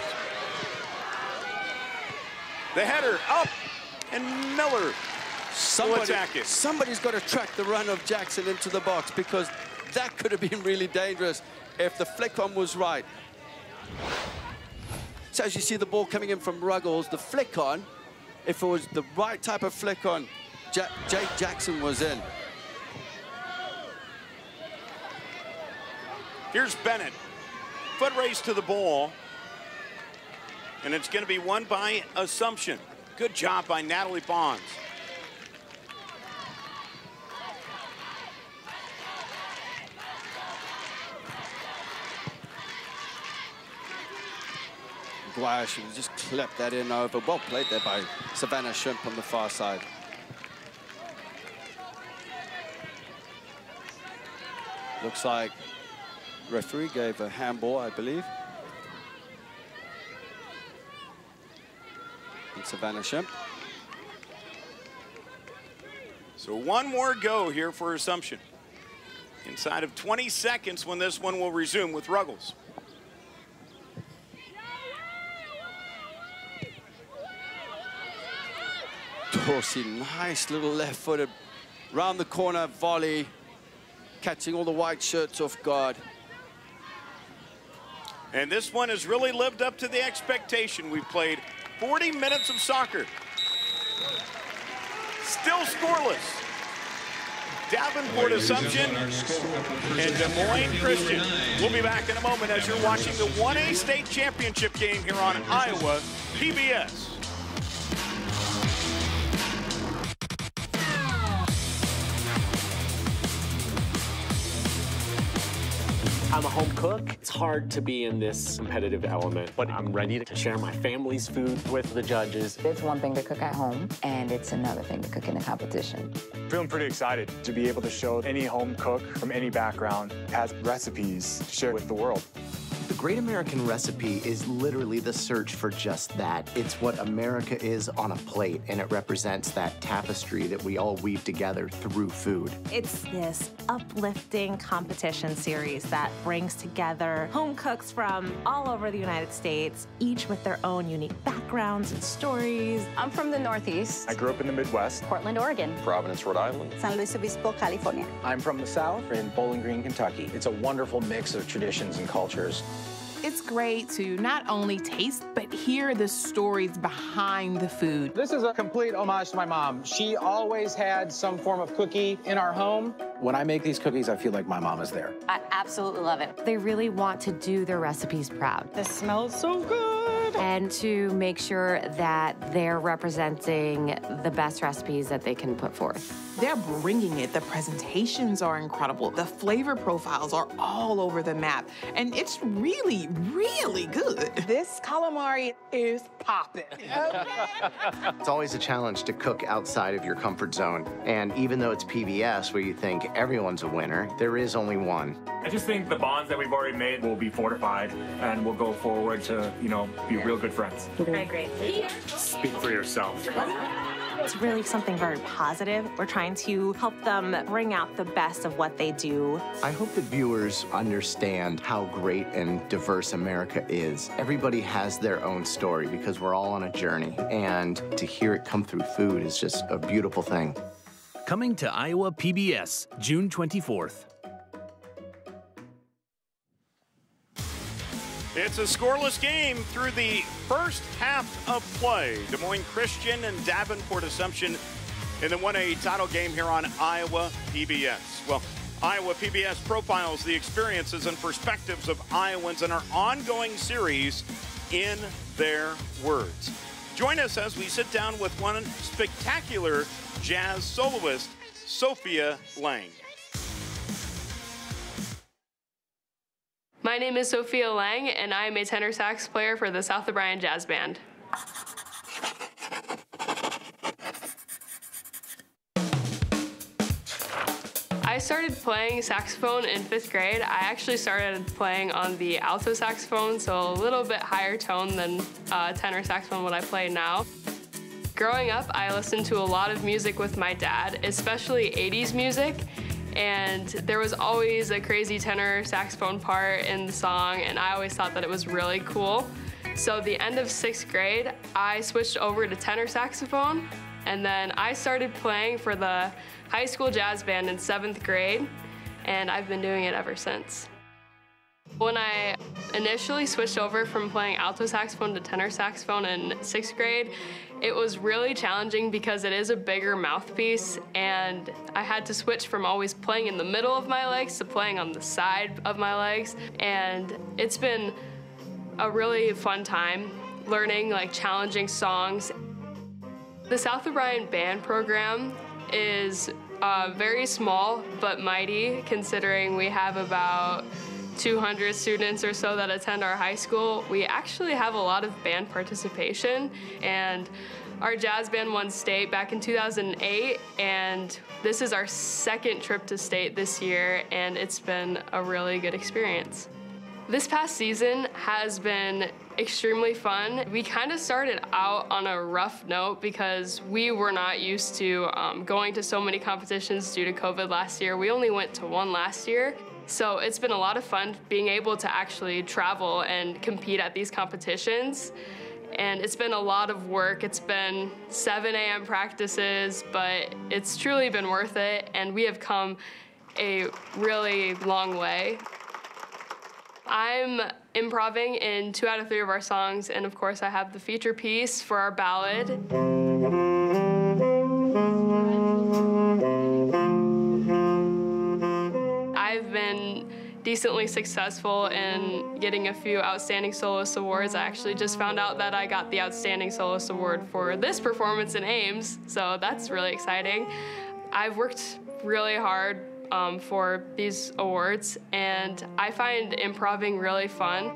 The header up, and Miller will attack it. Somebody's got to track the run of Jackson into the box, because that could have been really dangerous if the flick-on was right. So as you see the ball coming in from Ruggles, the flick-on, if it was the right type of flick-on, Jake Jackson was in. Here's Bennett. Foot race to the ball. And it's going to be won by Assumption. Good job by Natalie Bonds. Maguire should have just clipped that in over. Well played there by Savannah Shrimp on the far side. Looks like referee gave a handball, I believe. And Savannah Shrimp. So one more go here for Assumption. Inside of 20 seconds when this one will resume with Ruggles. Dorsey, nice little left-footed round the corner volley, catching all the white shirts off guard. And this one has really lived up to the expectation. We've played 40 minutes of soccer. Still scoreless. Davenport Assumption and Des Moines Christian. We'll be back in a moment as you're watching the 1A state championship game here on Iowa PBS. I'm a home cook. It's hard to be in this competitive element, but I'm ready to share my family's food with the judges. It's one thing to cook at home, and it's another thing to cook in a competition. Feeling pretty excited to be able to show any home cook from any background has recipes to share with the world. The Great American Recipe is literally the search for just that. It's what America is on a plate, and it represents that tapestry that we all weave together through food. It's this uplifting competition series that brings together home cooks from all over the United States, each with their own unique backgrounds and stories. I'm from the Northeast. I grew up in the Midwest. Portland, Oregon. Providence, Rhode Island. San Luis Obispo, California. I'm from the South, in Bowling Green, Kentucky. It's a wonderful mix of traditions and cultures. It's great to not only taste, but hear the stories behind the food. This is a complete homage to my mom. She always had some form of cookie in our home. When I make these cookies, I feel like my mom is there. I absolutely love it. They really want to do their recipes proud. This smells so good. And to make sure that they're representing the best recipes that they can put forth. They're bringing it. The presentations are incredible. The flavor profiles are all over the map. And it's really, really good. This calamari is popping. Okay? It's always a challenge to cook outside of your comfort zone. And even though it's PBS, where you think everyone's a winner, there is only one. I just think the bonds that we've already made will be fortified, and we'll go forward to, be real good friends. Great. Speak for yourself. It's really something very positive. We're trying to help them bring out the best of what they do. I hope that viewers understand how great and diverse America is. Everybody has their own story because we're all on a journey, and to hear it come through food is just a beautiful thing. Coming to Iowa PBS, June 24th. It's a scoreless game through the first half of play. Des Moines Christian and Davenport Assumption in the 1A title game here on Iowa PBS. Well, Iowa PBS profiles the experiences and perspectives of Iowans in our ongoing series, In Their Words. Join us as we sit down with one spectacular jazz soloist, Sophia Lang. My name is Sophia Lang, and I am a tenor sax player for the South O'Brien Jazz Band. I started playing saxophone in 5th grade. I actually started playing on the alto saxophone, so a little bit higher tone than tenor saxophone what I play now. Growing up, I listened to a lot of music with my dad, especially 80s music. And there was always a crazy tenor saxophone part in the song, and I always thought that it was really cool. So the end of 6th grade, I switched over to tenor saxophone, and then I started playing for the high school jazz band in 7th grade, and I've been doing it ever since. When I initially switched over from playing alto saxophone to tenor saxophone in 6th grade, it was really challenging because it is a bigger mouthpiece, and I had to switch from always playing in the middle of my legs to playing on the side of my legs, and it's been a really fun time learning challenging songs. The South O'Brien Band program is very small but mighty, considering we have about 200 students or so that attend our high school. We actually have a lot of band participation, and our jazz band won state back in 2008, and this is our 2nd trip to state this year, and it's been a really good experience. This past season has been extremely fun. We kind of started out on a rough note because we were not used to going to so many competitions due to COVID last year. We only went to one last year. So it's been a lot of fun being able to actually travel and compete at these competitions. And it's been a lot of work. It's been 7 a.m. practices, but it's truly been worth it, and we have come a really long way. I'm improvising in 2 out of 3 of our songs, and of course I have the feature piece for our ballad. I've been decently successful in getting a few Outstanding Soloist Awards. I actually just found out that I got the Outstanding Soloist Award for this performance in Ames, so that's really exciting. I've worked really hard for these awards, and I find improvising really fun.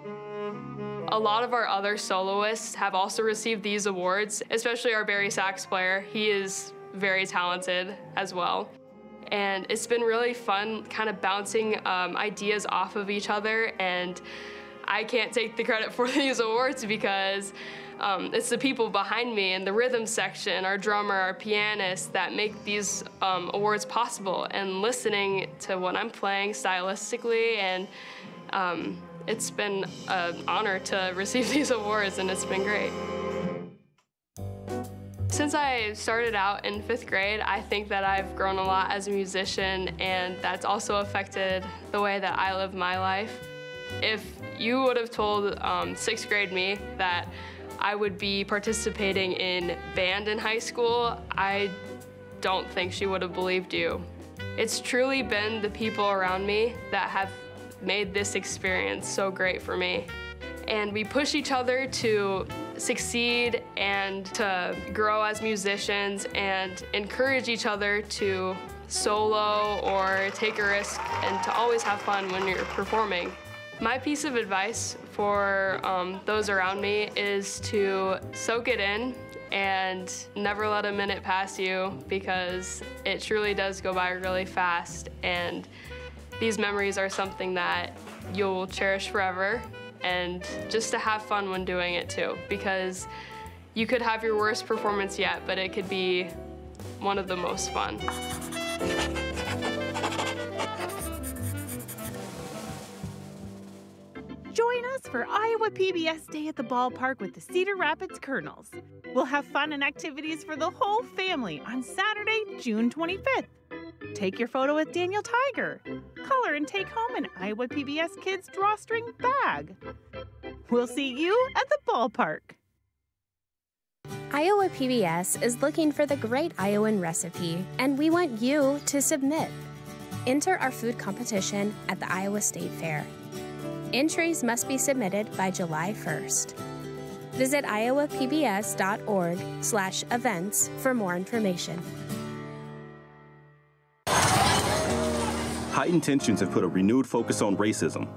A lot of our other soloists have also received these awards, especially our Barry sax player. He is very talented as well. And it's been really fun kind of bouncing ideas off of each other, and I can't take the credit for these awards because it's the people behind me in the rhythm section, our drummer, our pianist, that make these awards possible, and listening to what I'm playing stylistically, and it's been an honor to receive these awards, and it's been great. Since I started out in 5th grade, I think that I've grown a lot as a musician, and that's also affected the way that I live my life. If you would have told 6th grade me that I would be participating in band in high school, I don't think she would have believed you. It's truly been the people around me that have made this experience so great for me. And we push each other to succeed and to grow as musicians, and encourage each other to solo or take a risk, and to always have fun when you're performing. My piece of advice for those around me is to soak it in and never let a minute pass you, because it truly does go by really fast, and these memories are something that you'll cherish forever. And just to have fun when doing it too, because You could have your worst performance yet, but it could be one of the most fun. Join us for Iowa PBS Day at the ballpark with the Cedar Rapids Colonels. We'll have fun and activities for the whole family on Saturday, June 25th. Take your photo with Daniel Tiger. Color and take home an Iowa PBS Kids drawstring bag. We'll see you at the ballpark. Iowa PBS is looking for the great Iowan recipe, and we want you to submit. Enter our food competition at the Iowa State Fair. Entries must be submitted by July 1st. Visit iowapbs.org/events for more information. Heightened tensions have put a renewed focus on racism.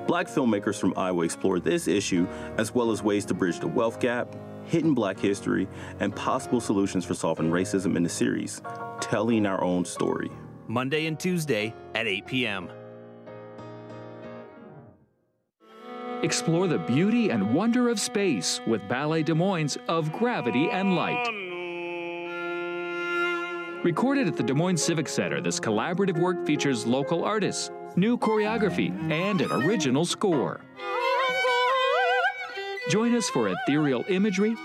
Black filmmakers from Iowa explore this issue, as well as ways to bridge the wealth gap, hidden Black history, and possible solutions for solving racism in the series, Telling Our Own Story. Monday and Tuesday at 8 p.m. Explore the beauty and wonder of space with Ballet Des Moines of Gravity and Light. Recorded at the Des Moines Civic Center, this collaborative work features local artists, new choreography, and an original score. Join us for ethereal imagery,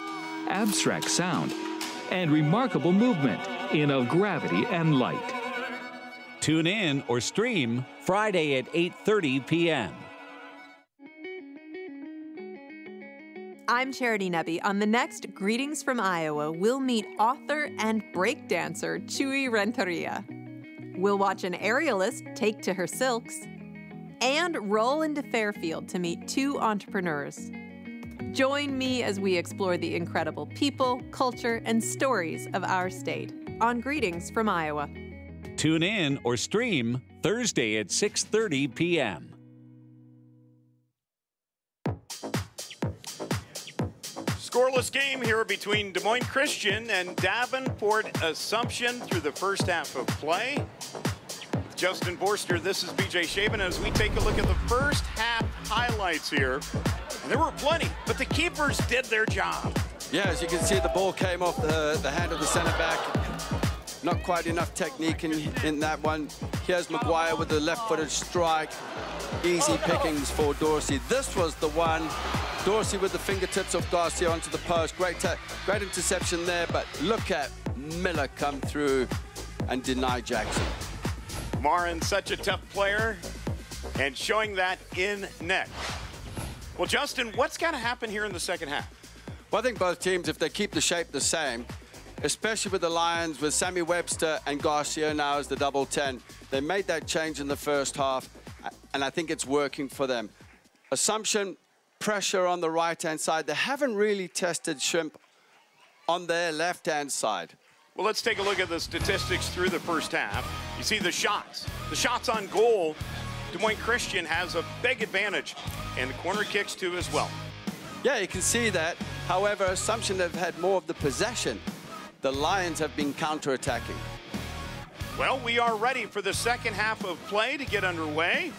abstract sound, and remarkable movement in Of Gravity and Light. Tune in or stream Friday at 8:30 p.m. I'm Charity Nebby. On the next Greetings from Iowa, we'll meet author and breakdancer Chuy Renteria. We'll watch an aerialist take to her silks and roll into Fairfield to meet two entrepreneurs. Join me as we explore the incredible people, culture, and stories of our state on Greetings from Iowa. Tune in or stream Thursday at 6:30 p.m. Scoreless game here between Des Moines Christian and Davenport Assumption through the first half of play. Justin Borster, this is BJ Shaven as we take a look at the first half highlights here. And there were plenty, but the keepers did their job. Yeah, as you can see, the ball came off the hand of the center back. Not quite enough technique in that one. Here's McGuire with the left-footed strike. Easy pickings for Dorsey. This was the one. Dorsey with the fingertips of Garcia onto the post. Great interception there, but look at Miller come through and deny Jackson. Marin, such a tough player, and showing that in net. Well, Justin, what's got to happen here in the second half? Well, I think both teams, if they keep the shape the same, especially with the Lions, with Sammy Webster and Garcia now as the double 10, they made that change in the first half, and I think it's working for them. Assumption, pressure on the right-hand side. They haven't really tested Shrimp on their left-hand side. Well, let's take a look at the statistics through the first half. You see the shots. The shots on goal, Des Moines Christian has a big advantage, and the corner kicks too as well. Yeah, you can see that. However, Assumption have had more of the possession. The Lions have been counter-attacking. Well, we are ready for the second half of play to get underway.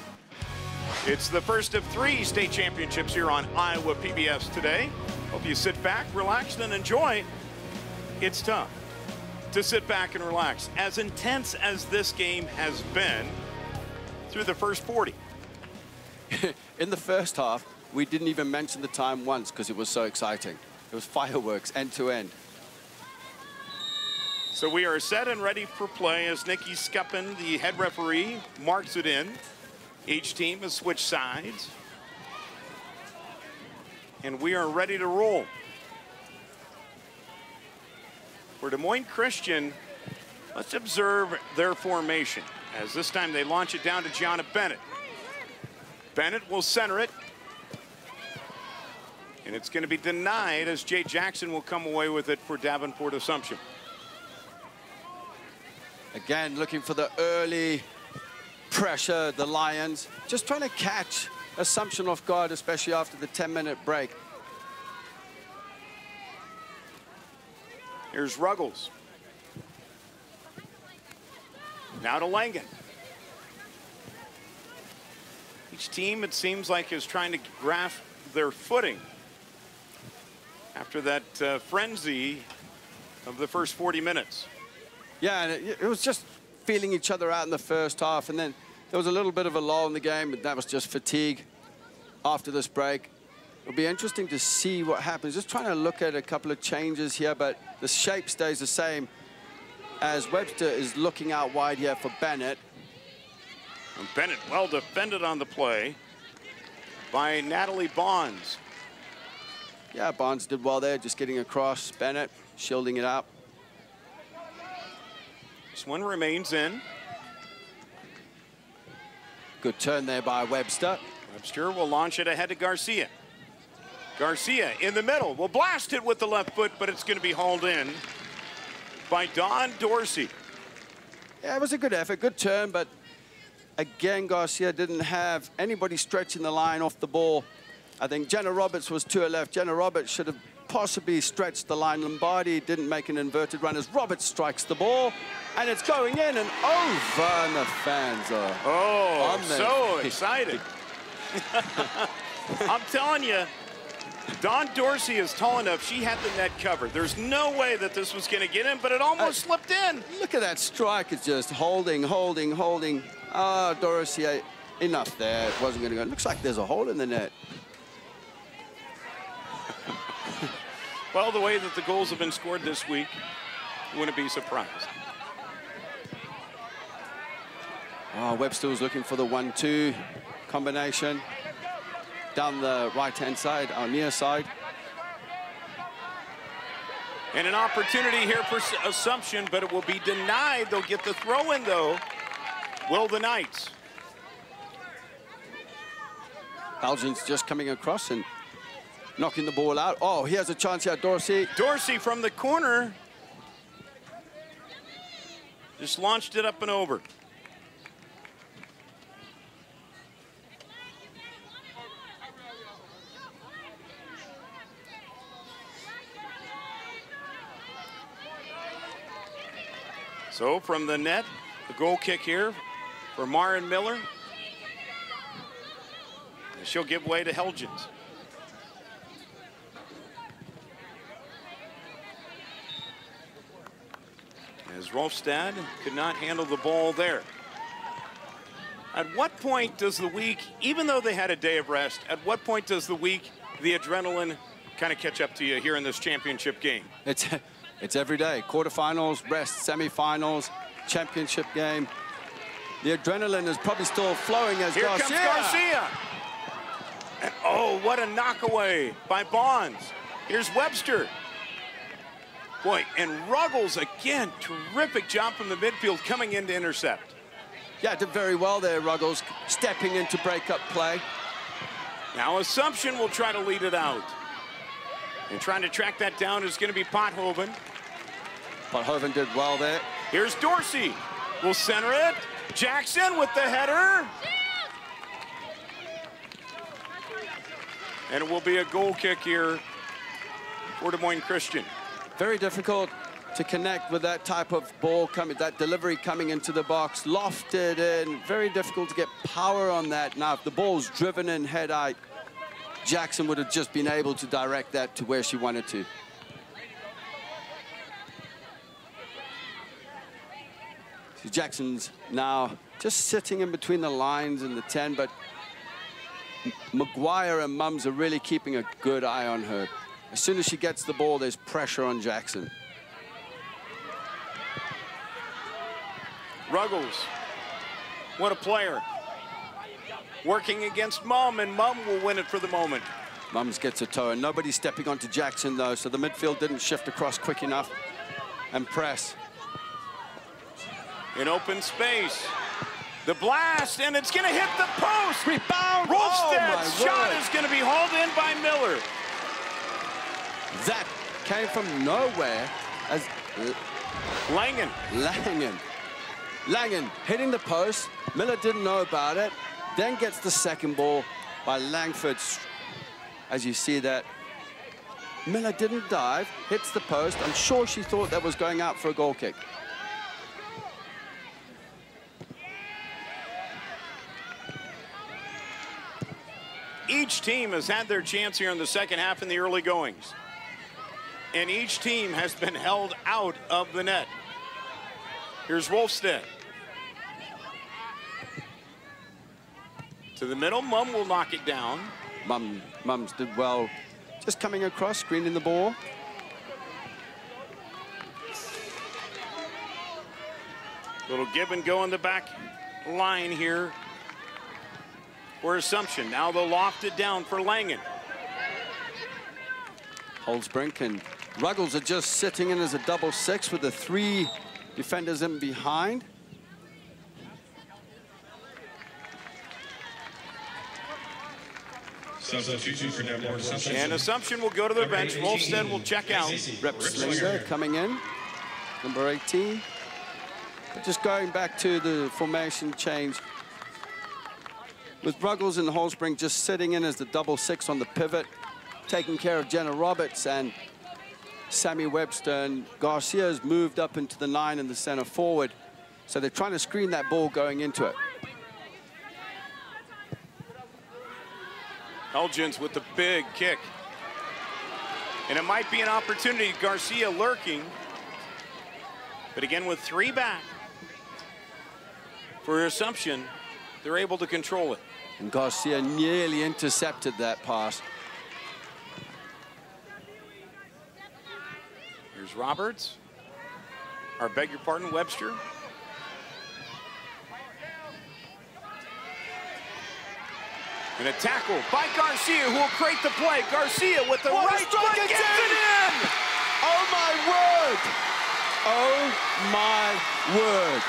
It's the first of 3 state championships here on Iowa PBS today. Hope you sit back, relax, and enjoy. It's tough to sit back and relax, as intense as this game has been through the first 40. In the first half, we didn't even mention the time once because it was so exciting. It was fireworks end to end. So we are set and ready for play as Nikki Scuppin, the head referee, marks it in. Each team has switched sides. And we are ready to roll. For Des Moines Christian, let's observe their formation, as this time they launch it down to Gianna Bennett. Bennett will center it. And it's going to be denied as Jay Jackson will come away with it for Davenport Assumption. Again, looking for the early pressure, the Lions. Just trying to catch Assumption off guard, especially after the 10-minute break. Here's Ruggles. Now to Langen. Each team, it seems like, is trying to grasp their footing after that frenzy of the first 40 minutes. Yeah, and it was just feeling each other out in the first half, and then there was a little bit of a lull in the game, but that was just fatigue after this break. It'll be interesting to see what happens. Just trying to look at a couple of changes here, but the shape stays the same as Webster is looking out wide here for Bennett. And Bennett well defended on the play by Natalie Bonds. Yeah, Bonds did well there, just getting across. Bennett shielding it up. This one remains in. Good turn there by Webster. Webster will launch it ahead to Garcia. Garcia in the middle will blast it with the left foot, but it's going to be hauled in by Dawn Dorsey. Yeah, it was a good effort, good turn, but again, Garcia didn't have anybody stretching the line off the ball. I think Jenna Roberts was to her left. Jenna Roberts should have possibly stretched the line. Lombardi didn't make an inverted run as Roberts strikes the ball, and it's going in and over, and the fans are on their so excited. I'm telling you, Dawn Dorsey is tall enough. She had the net covered. There's no way that this was going to get in, but it almost slipped in. Look at that strike. It's just holding, holding, holding. Ah, Dorsey, enough there. It wasn't going to go. It looks like there's a hole in the net. Well, the way that the goals have been scored this week, wouldn't be surprised. Oh, Webster was looking for the 1-2 combination down the right-hand side, our near side. And an opportunity here for Assumption, but it will be denied. They'll get the throw in, though. Will the Knights? Belgians just coming across and knocking the ball out. Oh, he has a chance here, Dorsey. Dorsey from the corner. Just launched it up and over. So from the net, the goal kick here for Maren Miller. She'll give way to Helgens. As Rolfstad could not handle the ball there. At what point does the week, even though they had a day of rest, at what point does the week, the adrenaline kind of catch up to you here in this championship game? It's every day. Quarterfinals, rest, semifinals, championship game. The adrenaline is probably still flowing as Here Garcia. Comes Garcia. And oh, what a knockaway by Bonds. Here's Webster. Boy, and Ruggles again, terrific job from the midfield coming in to intercept. Yeah, did very well there, Ruggles, stepping into break-up play. Now Assumption will try to lead it out. And trying to track that down is going to be Pothoven. Pothoven did well there. Here's Dorsey. Will center it. Jackson with the header. And it will be a goal kick here for Des Moines Christian. Very difficult to connect with that type of ball coming, that delivery coming into the box, lofted in. Very difficult to get power on that. Now, if the ball's driven in head out, Jackson would have just been able to direct that to where she wanted to. So Jackson's now just sitting in between the lines and the 10, but McGuire and Mums are really keeping a good eye on her. As soon as she gets the ball, there's pressure on Jackson. Ruggles, what a player. Working against Mum, and Mum will win it for the moment. Mums gets a toe, and nobody's stepping onto Jackson, though, so the midfield didn't shift across quick enough and press. In open space. The blast, and it's going to hit the post. Rebound. Rolfstad's shot is going to be hauled in by Miller. That came from nowhere as Langen. Langen hitting the post. Miller didn't know about it. Then gets the second ball by Langford. As you see that, Miller didn't dive, hits the post. I'm sure she thought that was going out for a goal kick. Each team has had their chance here in the second half in the early goings. and each team has been held out of the net. Here's Wolfstead. To the middle, Mum will knock it down. Mums did well, just coming across, screening the ball. Little give and go in the back line here for Assumption. Now they'll loft it down for Langen. Holzbrink and Ruggles are just sitting in as a double six with the 3 defenders in behind. Substitution for Davenport Assumption. And Assumption will go to the bench. Wolfstead will check out. Rep Slinger coming in, number 18. But just going back to the formation change, with Ruggles and Holzbrink just sitting in as the double six on the pivot, taking care of Jenna Roberts and Sammy Webster, and Garcia's moved up into the 9 in the center forward. So they're trying to screen that ball going into it. Elgins with the big kick. And it might be an opportunity. Garcia lurking. But again, with 3 back for Assumption, they're able to control it. And Garcia nearly intercepted that pass. Here's Roberts. Or beg your pardon, Webster. And a tackle by Garcia, who will create the play. Garcia with the right foot gets it in! Oh my word! Oh my word!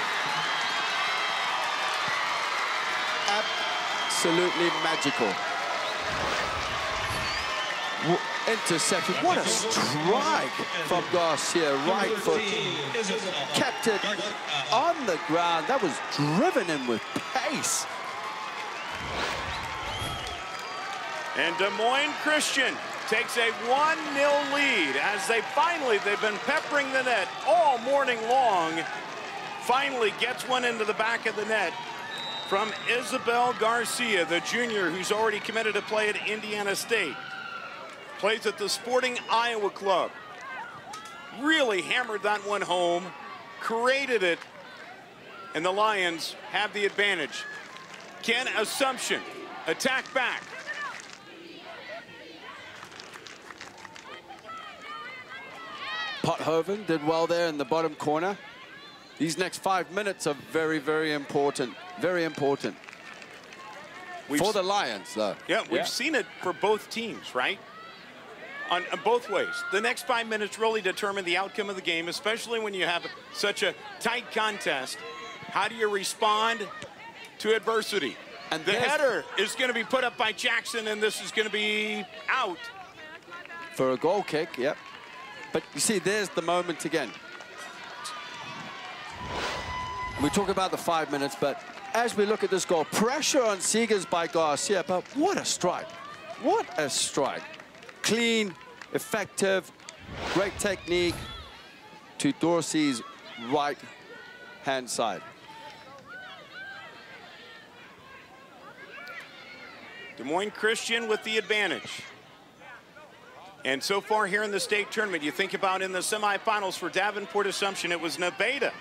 Absolutely magical. Intercepted. What a strike from Garcia. Right foot. Kept it on the ground. That was driven in with pace. And Des Moines Christian takes a 1-0 lead as they've been peppering the net all morning long. Finally gets one into the back of the net from Isabel Garcia, the junior who's already committed to play at Indiana State. Plays at the Sporting Iowa Club. Really hammered that one home, created it, and the Lions have the advantage. Can Assumption attack back? Pothoven did well there in the bottom corner. These next 5 minutes are very, very important. Very important. For the Lions, though. Yeah, we've seen it for both teams, right? On both ways. The next 5 minutes really determine the outcome of the game, especially when you have such a tight contest. How do you respond to adversity? And the header is going to be put up by Jackson, and this is going to be out. For a goal kick, yep. But you see, there's the moment again. We talk about the 5 minutes, but as we look at this goal, pressure on Seegers by Garcia, but what a strike. What a strike. Clean, effective, great technique to Dorsey's right-hand side. Des Moines Christian with the advantage. And so far here in the state tournament, you think about in the semifinals for Davenport Assumption, it was Nevada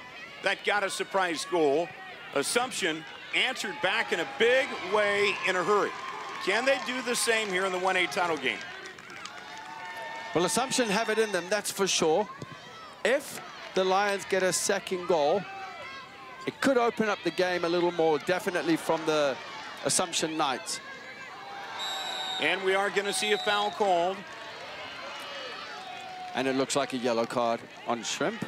that got a surprise goal. Assumption answered back in a big way in a hurry. Can they do the same here in the 1A title game? Well, Assumption have it in them, that's for sure. If the Lions get a second goal, it could open up the game a little more, definitely from the Assumption Knights. And we are going to see a foul called. And it looks like a yellow card on Shrimp.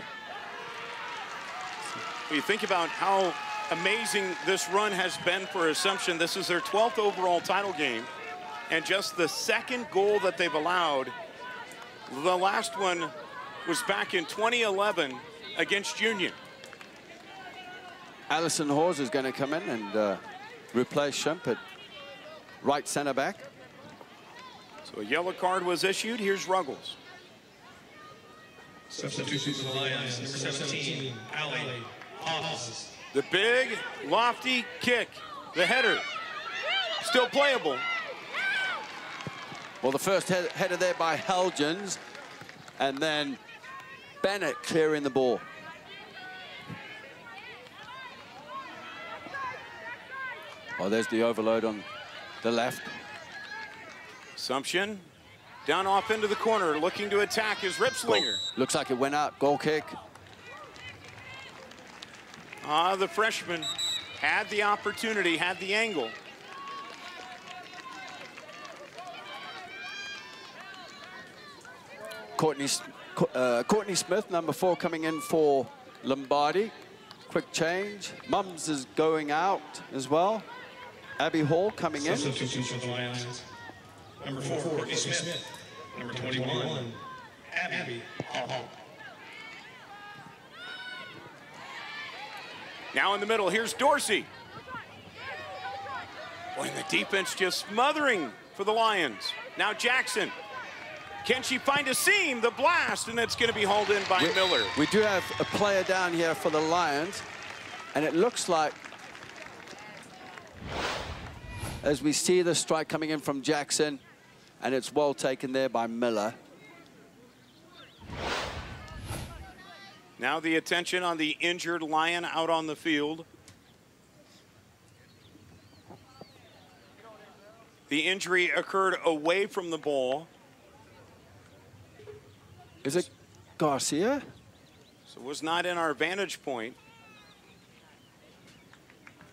When you think about how amazing this run has been for Assumption, this is their 12th overall title game. And just the second goal that they've allowed. The last one was back in 2011 against Union. Allison Hawes is going to come in and replace Shrimp at right center back. So a yellow card was issued. Here's Ruggles. Substitution for the Lions, number 17, Alley. Off. The big, lofty kick. The header. Still playable. Well, the first header there by Helgens. And then Bennett clearing the ball. Oh, there's the overload on the left. Assumption down off into the corner, looking to attack his rip slinger. Looks like it went out. Goal kick. The freshman had the opportunity, had the angle. Courtney Smith, number 4, coming in for Lombardi. Quick change. Mums is going out as well. Abby Hall coming in. Substitutions for the Lions. Number 4, Courtney Smith. Number 21, Abby Hall. Now in the middle, here's Dorsey. Boy, and the defense just smothering for the Lions. Now Jackson. Can she find a seam? The blast, and it's going to be hauled in by Miller. We do have a player down here for the Lions, and it looks like, as we see the strike coming in from Jackson, and it's well taken there by Miller. Now the attention on the injured Lion out on the field. The injury occurred away from the ball. Is it Garcia? So it was not in our vantage point.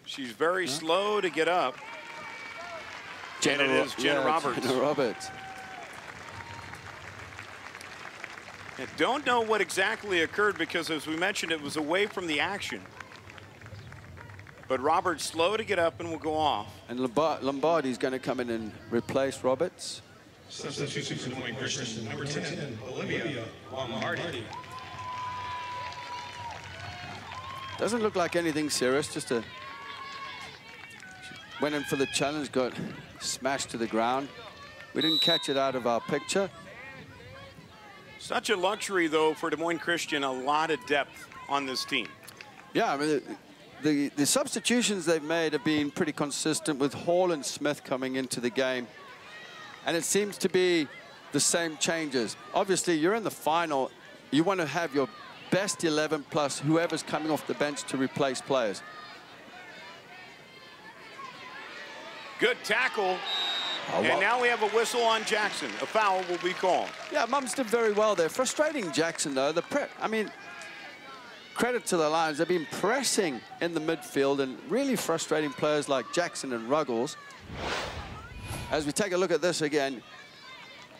She's very slow to get up. And it is Jenna Roberts. Jenna Roberts. I don't know what exactly occurred because, as we mentioned, it was away from the action. But Roberts slow to get up and will go off. And Lombardi's going to come in and replace Roberts. Substitution for Moines Christian. Number 10, Olivia Lombardi. Doesn't look like anything serious, just a... Went in for the challenge, got smashed to the ground. We didn't catch it out of our picture. Such a luxury, though, for Des Moines Christian, a lot of depth on this team. Yeah, I mean, the substitutions they've made have been pretty consistent with Hall and Smith coming into the game. And it seems to be the same changes. Obviously, you're in the final. You want to have your best 11 plus whoever's coming off the bench to replace players. Good tackle. Oh, and now we have a whistle on Jackson. A foul will be called. Yeah, Mums did very well there. Frustrating Jackson, though. I mean, credit to the Lions. They've been pressing in the midfield and really frustrating players like Jackson and Ruggles. As we take a look at this again,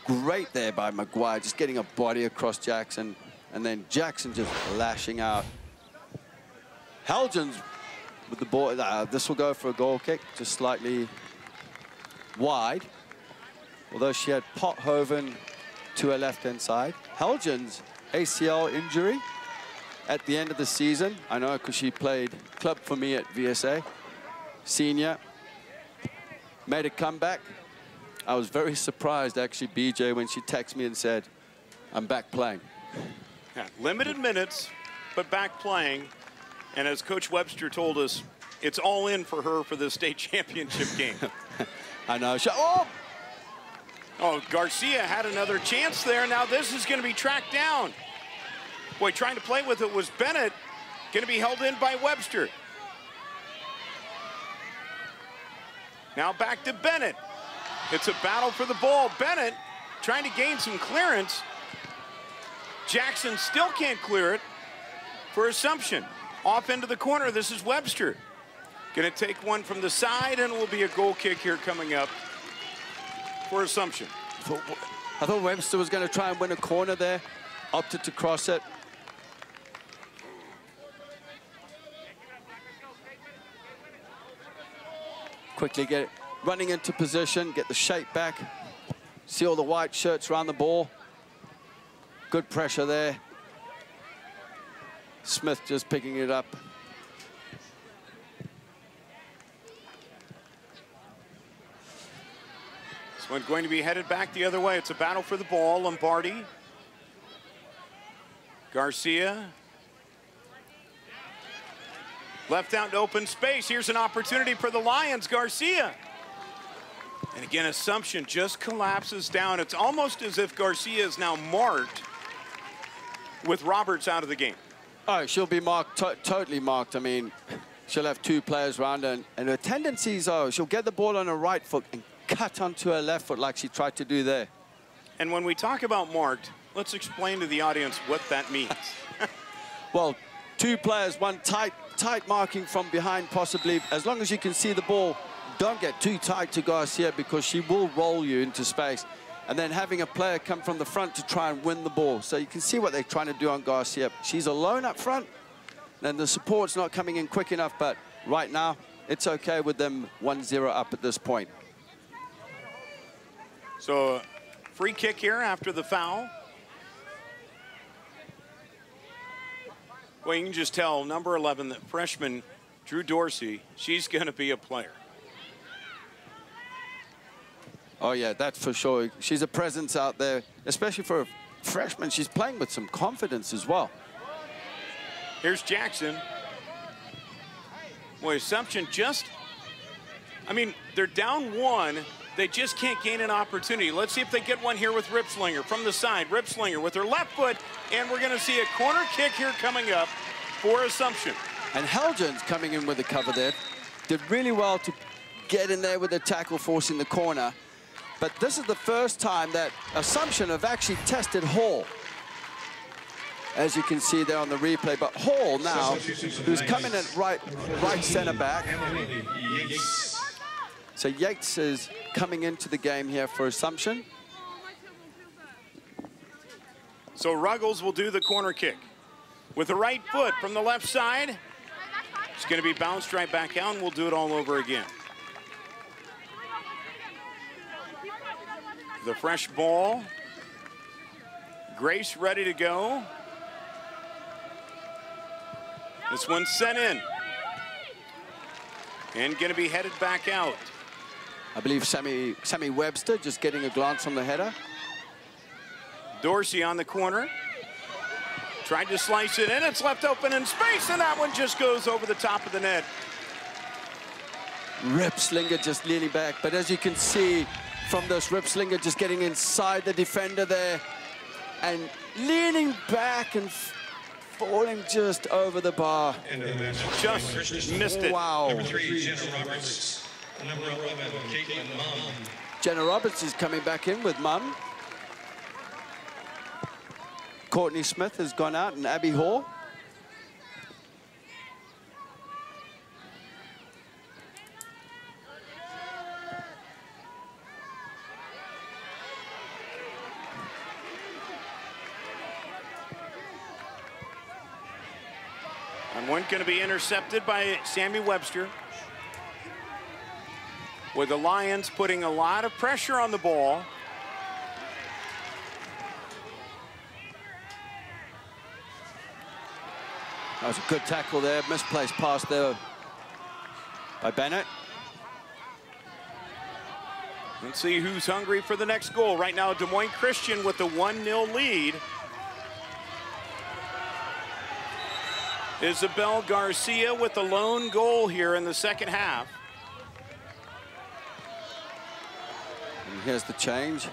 great there by Maguire, just getting a body across Jackson, and then Jackson just lashing out. Helgens with the ball. This will go for a goal kick, just slightly wide, although she had Pothoven to her left-hand side. Helgens, ACL injury at the end of the season. I know because she played club for me at VSA. Senior. Made a comeback. I was very surprised, actually, BJ, when she texted me and said, I'm back playing. Yeah, limited minutes, but back playing. And as Coach Webster told us, it's all in for her for the state championship game. I know. Oh, Garcia had another chance there. Now this is going to be tracked down. Boy, trying to play with it was Bennett. Going to be held in by Webster. Now back to Bennett. It's a battle for the ball. Bennett trying to gain some clearance. Jackson still can't clear it for Assumption. Off into the corner, this is Webster. Gonna take one from the side, and it will be a goal kick here coming up for Assumption. I thought Webster was gonna try and win a corner there. Opted to cross it. Quickly get it, running into position, get the shape back. See all the white shirts around the ball. Good pressure there. Smith just picking it up. This one going to be headed back the other way. It's a battle for the ball. Lombardi. Garcia. Left out to open space. Here's an opportunity for the Lions. Garcia. And again, Assumption just collapses down. It's almost as if Garcia is now marked with Roberts out of the game? Oh, she'll be marked, totally marked. I mean, she'll have 2 players around her, and her tendencies are she'll get the ball on her right foot and cut onto her left foot like she tried to do there. And when we talk about marked, let's explain to the audience what that means. Well, 2 players, one tight marking from behind possibly. As long as you can see the ball, don't get too tight to Garcia because she will roll you into space. And then having a player come from the front to try and win the ball. So you can see what they're trying to do on Garcia. She's alone up front, and the support's not coming in quick enough, but right now, it's okay with them 1-0 up at this point. So, free kick here after the foul. Well, you can just tell, number 11, that freshman Drew Dorsey, she's going to be a player. Oh, yeah, that's for sure. She's a presence out there, especially for a freshman. She's playing with some confidence as well. Here's Jackson. Boy, Assumption just, I mean, they're down 1. They just can't gain an opportunity. Let's see if they get one here with Ripslinger from the side. Ripslinger with her left foot, and we're going to see a corner kick here coming up for Assumption. And Helgen's coming in with the cover there. Did really well to get in there with the tackle, forcing the corner. But this is the first time that Assumption have actually tested Hall. As you can see there on the replay. But Hall now, who's coming at right center back. So Yates is coming into the game here for Assumption. So Ruggles will do the corner kick. With the right foot from the left side. It's going to be bounced right back out, and we'll do it all over again. The fresh ball. Grace ready to go. This one's sent in. And going to be headed back out. I believe Sammy Webster just getting a glance on the header. Dorsey on the corner. Tried to slice it in. It's left open in space, and that one just goes over the top of the net. Ripslinger just leaning back. But as you can see from this, Ripslinger just getting inside the defender there and leaning back and falling just over the bar. Just missed it. Wow. Number 3, Jenna Roberts. Number 11, Caitlin Mum. Jenna Roberts is coming back in with Mum. Courtney Smith has gone out, and Abby Hall. And one going to be intercepted by Sammy Webster. With the Lions putting a lot of pressure on the ball. That was a good tackle there. Misplaced pass there by Bennett. Let's see who's hungry for the next goal. Right now, Des Moines Christian with the 1-0 lead. Isabel Garcia with the lone goal here in the second half. And here's the change.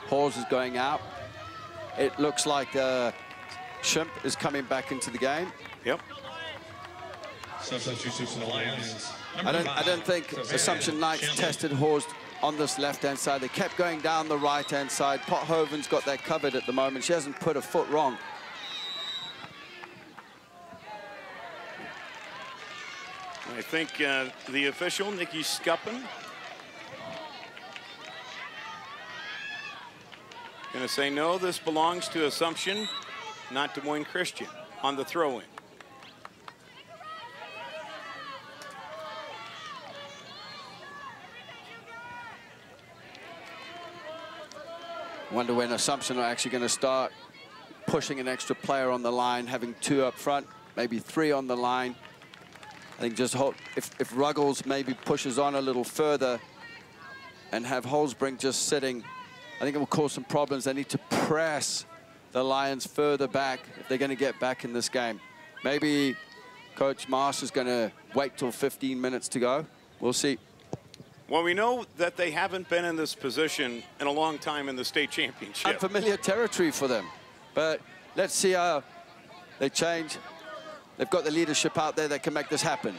Hawes is going out. It looks like Shimp is coming back into the game. Yep. Substitutes for the Lions. I don't think Assumption Knights tested Hawes on this left-hand side. They kept going down the right-hand side. Pothoven's got that covered at the moment. She hasn't put a foot wrong. I think the official, Nikki Scuppin, going to say, no, this belongs to Assumption, not Des Moines Christian, on the throw-in. Wonder when Assumption are actually going to start pushing an extra player on the line, having 2 up front, maybe 3 on the line. I think just hope if Ruggles maybe pushes on a little further and have Holsbrink just sitting, I think it will cause some problems. They need to press the Lions further back if they're going to get back in this game. Maybe Coach Mars is going to wait till 15 minutes to go. We'll see. Well, we know that they haven't been in this position in a long time in the state championship. Unfamiliar territory for them. But let's see how they change. They've got the leadership out there that can make this happen.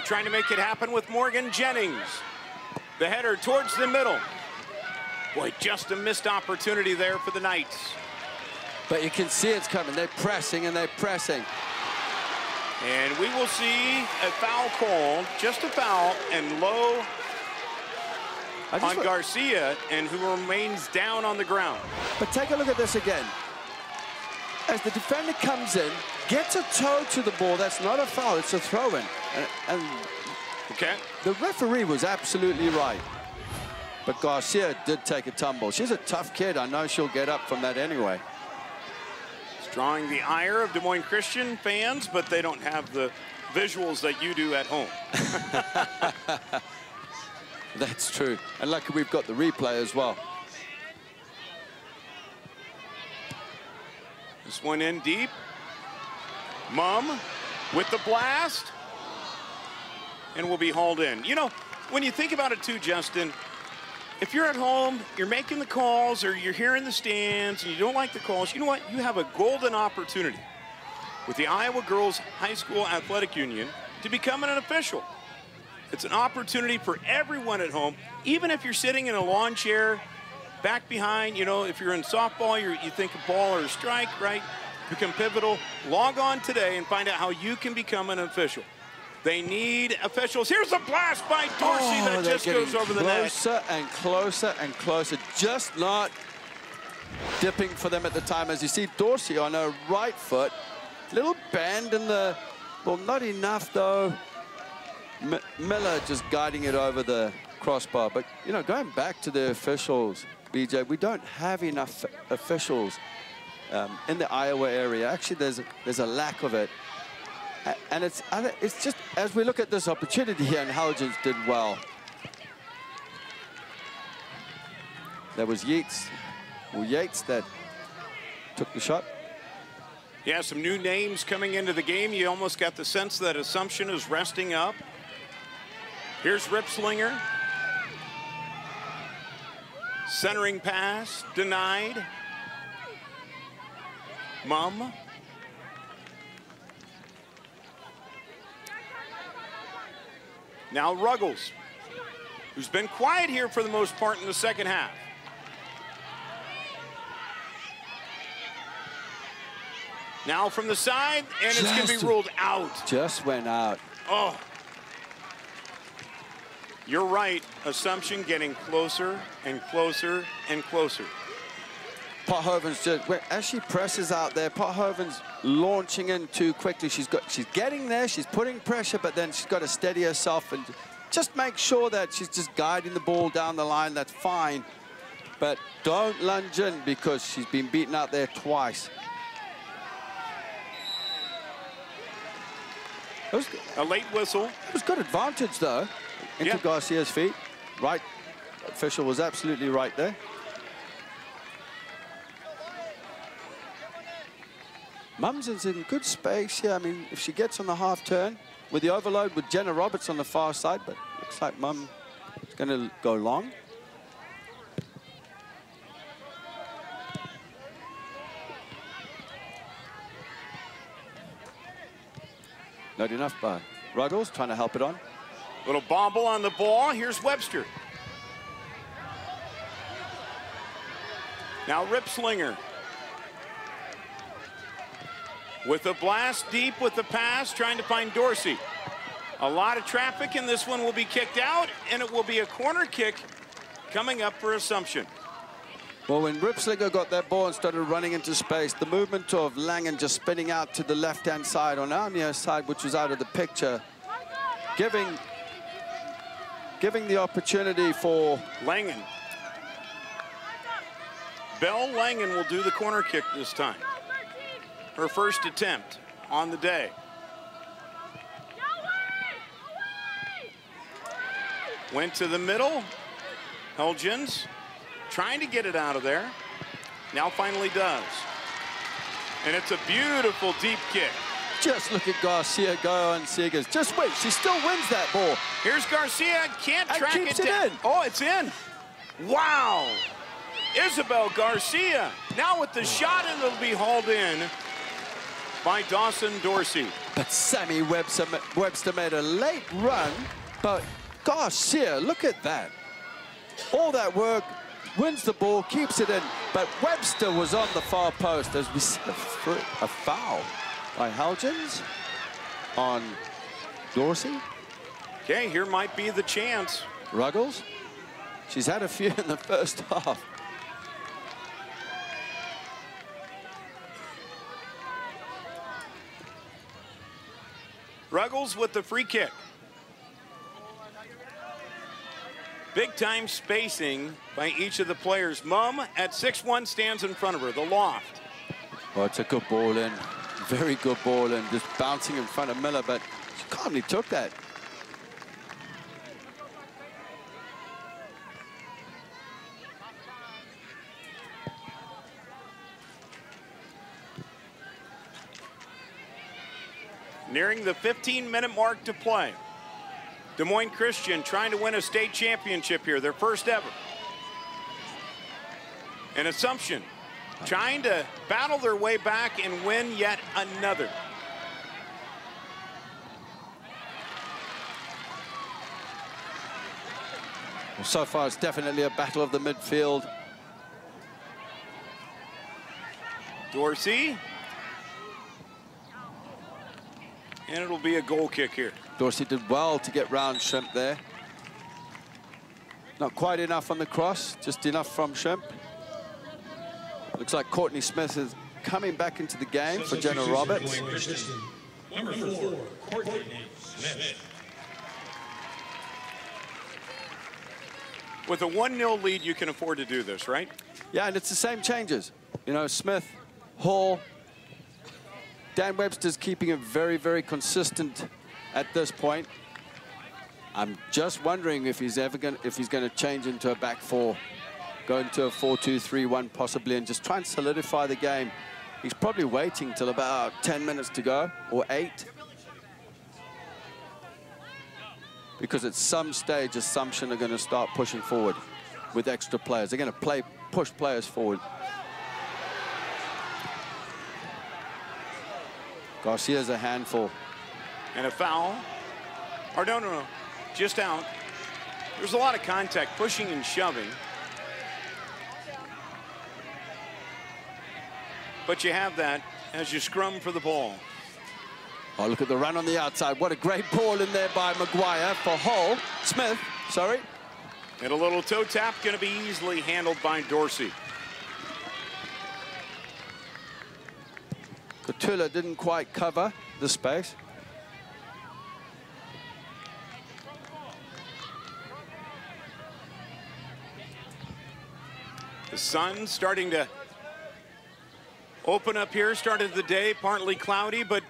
Trying to make it happen with Morgan Jennings. The header towards the middle. Boy, just a missed opportunity there for the Knights. But you can see it's coming. They're pressing and they're pressing. And we will see a foul called, just a foul, and low on Garcia, and who remains down on the ground. But take a look at this again. As the defender comes in, gets a toe to the ball, that's not a foul, it's a throw-in. And okay. The referee was absolutely right. But Garcia did take a tumble. She's a tough kid. I know she'll get up from that anyway. It's drawing the ire of Des Moines Christian fans, but they don't have the visuals that you do at home. That's true. And lucky we've got the replay as well. This one in deep. Mum with the blast. And will be hauled in. You know, when you think about it too, Justin, if you're at home, you're making the calls, or you're here in the stands and you don't like the calls, you know what? You have a golden opportunity with the Iowa Girls High School Athletic Union to become an official. It's an opportunity for everyone at home, even if you're sitting in a lawn chair back behind, you know, if you're in softball, you think a ball or a strike, right? Become pivotal. Log on today and find out how you can become an official. They need officials. Here's a blast by Dorsey that just goes over the net. Closer and closer and closer. Just not dipping for them at the time. As you see, Dorsey on her right foot. Little bend in the, well, not enough though. Miller just guiding it over the crossbar. But, you know, going back to the officials, BJ, we don't have enough officials in the Iowa area. Actually, there's a lack of it. And it's just, as we look at this opportunity here, and Halgens did well. There was Yates that took the shot. Yeah, some new names coming into the game. You almost got the sense that Assumption is resting up. Here's Ripslinger. Centering pass, denied. Mum. Now Ruggles, who's been quiet here for the most part in the second half. Now from the side, and it's going to be ruled out. Just went out. Oh. You're right. Assumption getting closer and closer and closer. Pothoven's just, as she presses out there, Pothoven's launching in too quickly. She's getting there, she's putting pressure, but then she's got to steady herself and just make sure that she's just guiding the ball down the line. That's fine. But don't lunge in because she's been beaten out there twice. It was a late whistle. It was good advantage, though, into Garcia's feet. Right, official was absolutely right there. Mums is in good space here. I mean, if she gets on the half turn with the overload with Jenna Roberts on the far side, but looks like Mum is going to go long. Not enough by Ruggles, trying to help it on. Little bobble on the ball. Here's Webster. Now Ripslinger. With a blast deep with the pass, trying to find Dorsey. A lot of traffic, and this one will be kicked out, and it will be a corner kick coming up for Assumption. Well, when Ripslinger got that ball and started running into space, the movement of Langen just spinning out to the left-hand side on our near side, which was out of the picture, giving the opportunity for Langen. Belle Langen will do the corner kick this time. Her first attempt on the day. Went to the middle. Halgens trying to get it out of there. Now finally does. And it's a beautiful deep kick. Just look at Garcia go on Seegers. Just wait, she still wins that ball. Here's Garcia, can't track it down. Oh, it's in. Wow. Isabel Garcia now with the shot, and it'll be hauled in by Dawson Dorsey. But Sammy Webster made a late run, but Garcia, look at that. All that work, wins the ball, keeps it in, but Webster was on the far post as we see a foul by Helgens on Dorsey. Okay, here might be the chance. Ruggles, she's had a few in the first half. Ruggles with the free kick. Big time spacing by each of the players. Mum at 6'1" stands in front of her, the loft. Well, it's a good ball in. Very good ball in. Just bouncing in front of Miller, but she calmly took that. Nearing the 15-minute mark to play. Des Moines Christian trying to win a state championship here, their first ever. And Assumption trying to battle their way back and win yet another. Well, so far, it's definitely a battle of the midfield. Dorsey. And it'll be a goal kick here. Dorsey did well to get round Shrimp there. Not quite enough on the cross, just enough from Shrimp. Looks like Courtney Smith is coming back into the game for Jenna Roberts. Number 4, Courtney Smith. With a 1-0 lead, you can afford to do this, right? Yeah, and it's the same changes. You know, Smith, Hall, Dan Webster's keeping it very, very consistent at this point. I'm just wondering if he's going to change into a back four, go into a 4-2-3-1 possibly, and just try and solidify the game. He's probably waiting till about 10 minutes to go, or 8. Because at some stage, Assumption are going to start pushing forward with extra players. They're going to push players forward. Garcia's a handful. And a foul. Or no, just out. There's a lot of contact, pushing and shoving. But you have that as you scrum for the ball. Oh, look at the run on the outside. What a great ball in there by Maguire for Hull. Smith, sorry. And a little toe tap going to be easily handled by Dorsey. Cotula didn't quite cover the space. The sun starting to open up here. Started the day partly cloudy, but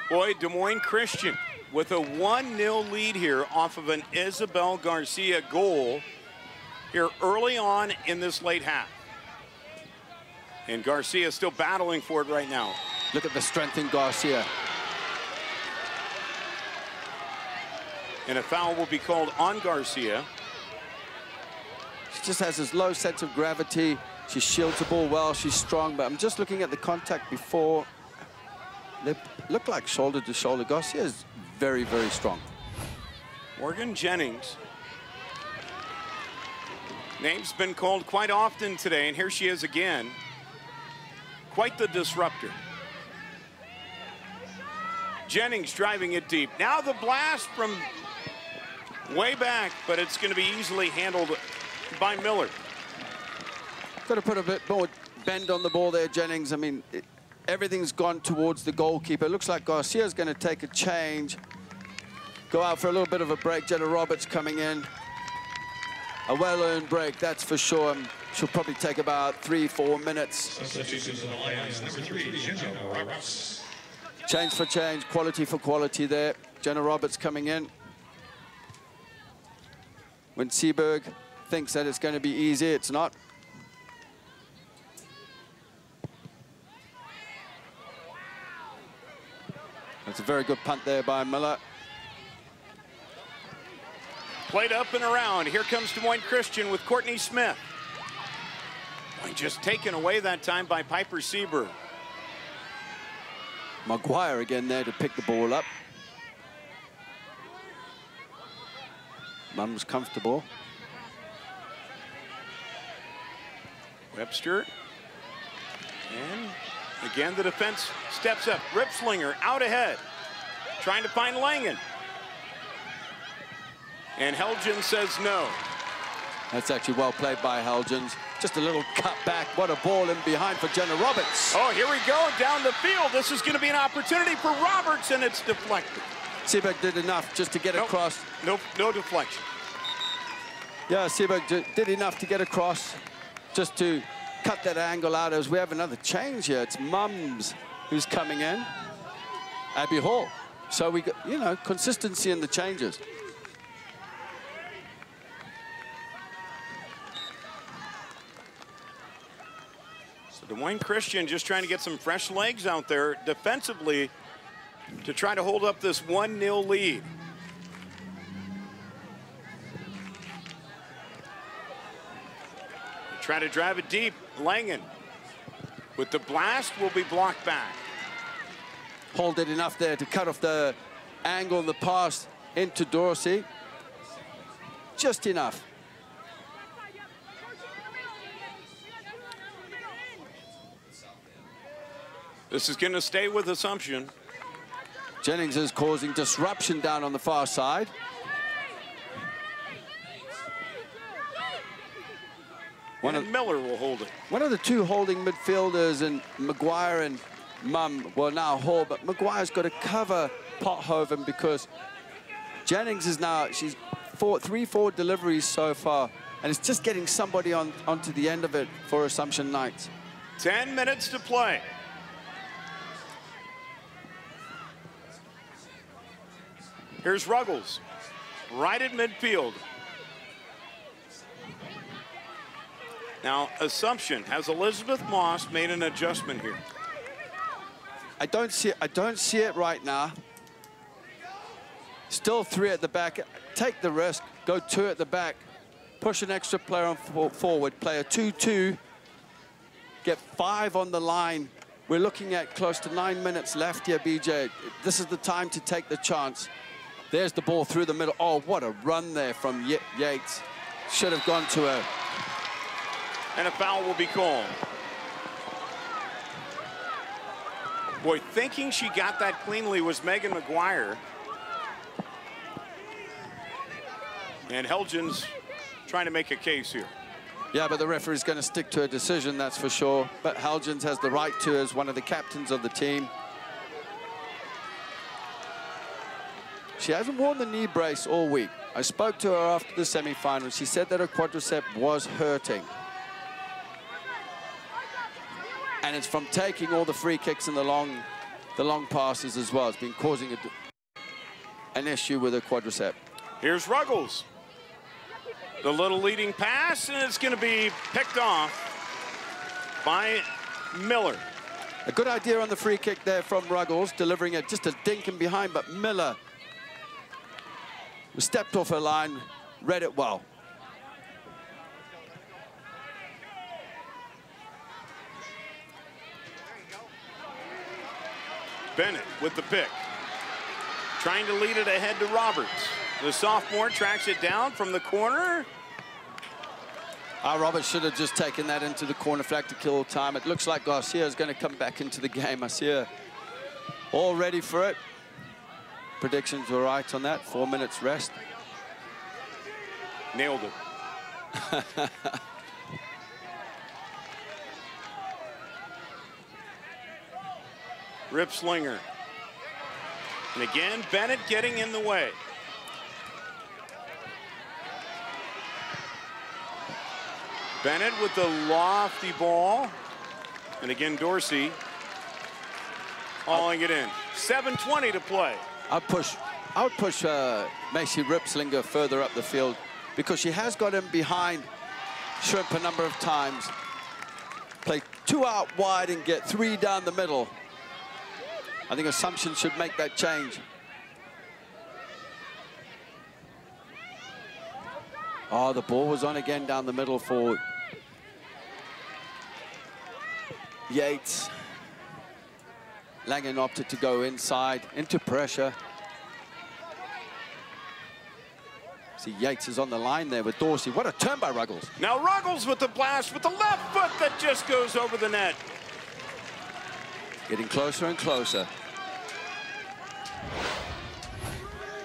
boy, Des Moines Christian with a 1-0 lead here off of an Isabel Garcia goal here early on in this late half. And Garcia still battling for it right now. Look at the strength in Garcia. And a foul will be called on Garcia. She just has this low sense of gravity. She shields the ball well. She's strong, but I'm just looking at the contact before. They look like shoulder to shoulder. Garcia is very, very strong. Morgan Jennings. Name's been called quite often today, and here she is again. Quite the disruptor. Jennings driving it deep. Now the blast from way back, but it's going to be easily handled by Miller. Got to put a bit more bend on the ball there, Jennings. I mean, everything's gone towards the goalkeeper. It looks like Garcia's going to take a change, go out for a little bit of a break. Jenna Roberts coming in. A well-earned break, that's for sure. She'll probably take about 3-4 minutes. Substitutions in the Lions, number 3, Jenna Roberts. Change for change, quality for quality there. Jenna Roberts coming in. When Seaberg thinks that it's going to be easy, it's not. That's a very good punt there by Miller. Played up and around. Here comes Des Moines Christian with Courtney Smith. just taken away that time by Piper Seaberg. Maguire again there to pick the ball up. Mum's comfortable. Webster. And again, the defense steps up. Ripslinger out ahead, trying to find Langen. And Helgens says no. That's actually well played by Helgens. Just a little cut back. What a ball in behind for Jenna Roberts. Oh, here we go down the field. This is going to be an opportunity for Roberts, and it's deflected. Seaberg did enough just to get across. No deflection. Yeah, Seaberg did enough to get across, just to cut that angle out. As we have another change here. It's Mums who's coming in. Abby Hall. So we got, you know, consistency in the changes. Des Moines Christian just trying to get some fresh legs out there defensively to try to hold up this 1-0 lead. Try to drive it deep. Langen with the blast will be blocked back. Hall did enough there to cut off the angle and the pass into Dorsey. Just enough. This is going to stay with Assumption. Jennings is causing disruption down on the far side. Miller will hold it. One of the two holding midfielders, and Maguire and Mum, well, now Hall, but Maguire's got to cover Pothoven because Jennings is now, she's 3-4 deliveries so far, and it's just getting somebody onto the end of it for Assumption Knights. 10 minutes to play. Here's Ruggles, right at midfield. Now, Assumption, has Elizabeth Moss made an adjustment here? I don't see it right now. Still 3 at the back. Take the risk. Go 2 at the back. Push an extra player on forward. Play a 2-2. Get 5 on the line. We're looking at close to 9 minutes left here, BJ. This is the time to take the chance. There's the ball through the middle. Oh, what a run there from Yates. Should have gone to a... And a foul will be called. Boy, thinking she got that cleanly was Megan Maguire. And Helgens trying to make a case here. Yeah, but the referee's going to stick to a decision, that's for sure. But Helgens has the right to as one of the captains of the team. She hasn't worn the knee brace all week. I spoke to her after the semi-final. She said that her quadricep was hurting. And it's from taking all the free kicks and the long passes as well. It's been causing an issue with her quadricep. Here's Ruggles. The little leading pass, and it's going to be picked off by Miller. A good idea on the free kick there from Ruggles, delivering it just a dink in behind, but Miller stepped off her line, read it well. Bennett with the pick. Trying to lead it ahead to Roberts. The sophomore tracks it down from the corner. Roberts should have just taken that into the corner flag to kill time. It looks like Garcia is going to come back into the game. I see her all ready for it. Predictions were right on that. 4 minutes rest. Nailed it. Ripslinger. And again, Bennett getting in the way. Bennett with the lofty ball. And again, Dorsey hauling it in. 7:20 to play. I would push Macy Ripslinger further up the field because she has got him behind Shrimp a number of times. Play 2 out wide and get 3 down the middle. I think Assumption should make that change. Oh, the ball was on again down the middle for Yates. Langen opted to go inside, into pressure. See, Yates is on the line there with Dorsey. What a turn by Ruggles. Now Ruggles with the blast with the left foot that just goes over the net. Getting closer and closer.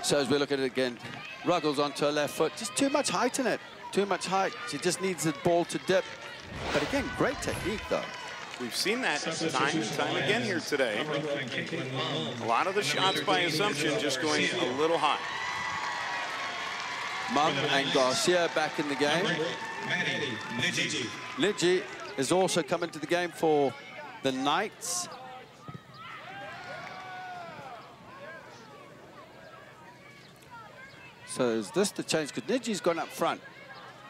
So as we look at it again, Ruggles onto her left foot. Just too much height in it. Too much height. She just needs the ball to dip. But again, great technique, though. We've seen that time and time again here today. A lot of the shots by Assumption just going a little high. Mum and Garcia back in the game. Lidji is also coming to the game for the Knights. So is this the change? Because Lidji's gone up front.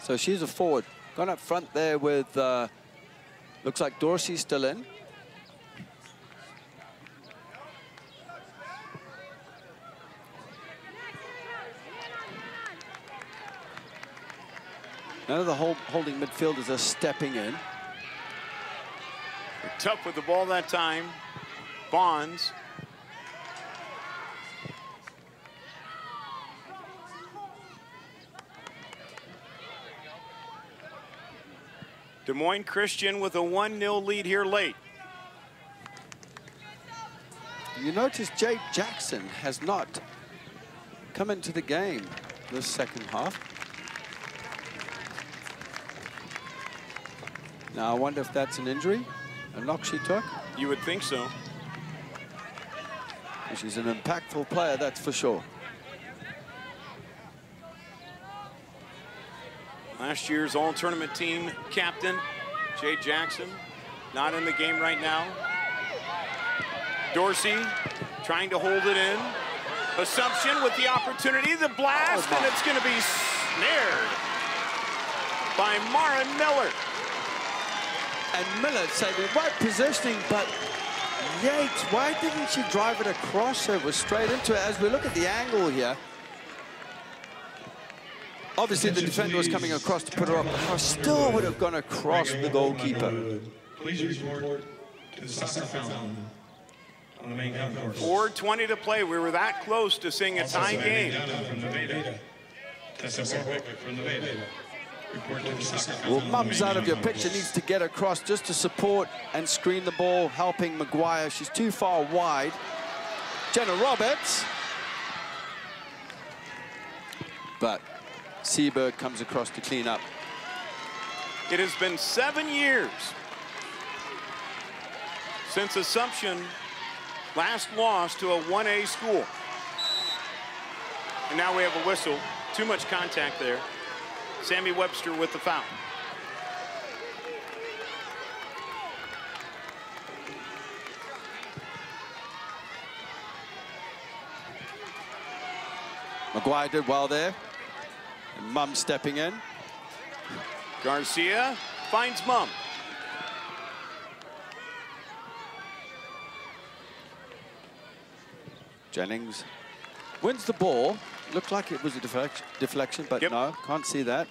So she's a forward. Gone up front there with, looks like Dorsey's still in. None of the holding midfielders are stepping in. Tough with the ball that time. Bonds. Des Moines Christian with a 1-0 lead here late. You notice Jade Jackson has not come into the game this second half. Now I wonder if that's an injury, a knock she took. You would think so. She's an impactful player, that's for sure. Last year's all-tournament team captain, Jade Jackson, not in the game right now. Dorsey trying to hold it in. Assumption with the opportunity, the blast, and it's going to be snared by Mara Miller. And Miller saving right positioning, but Yates, why didn't she drive it across? It was straight into it. As we look at the angle here, obviously the defender was coming across to put her up. Her still would have gone across the goalkeeper. Please report to the soccer fountain on the main concourse. 4:20 to play. We were that close to seeing a tie game. From the Veda. From the Veda. Well, Mum's out of your picture, needs to get across just to support and screen the ball, helping Maguire. She's too far wide. Jenna Roberts. But Seberg comes across to clean up. It has been 7 years since Assumption last lost to a 1A school. And now we have a whistle. Too much contact there. Sammy Webster with the foul. Maguire did well there. And Mum stepping in. Garcia finds Mum. Jennings wins the ball. Looked like it was a deflection, but no, can't see that.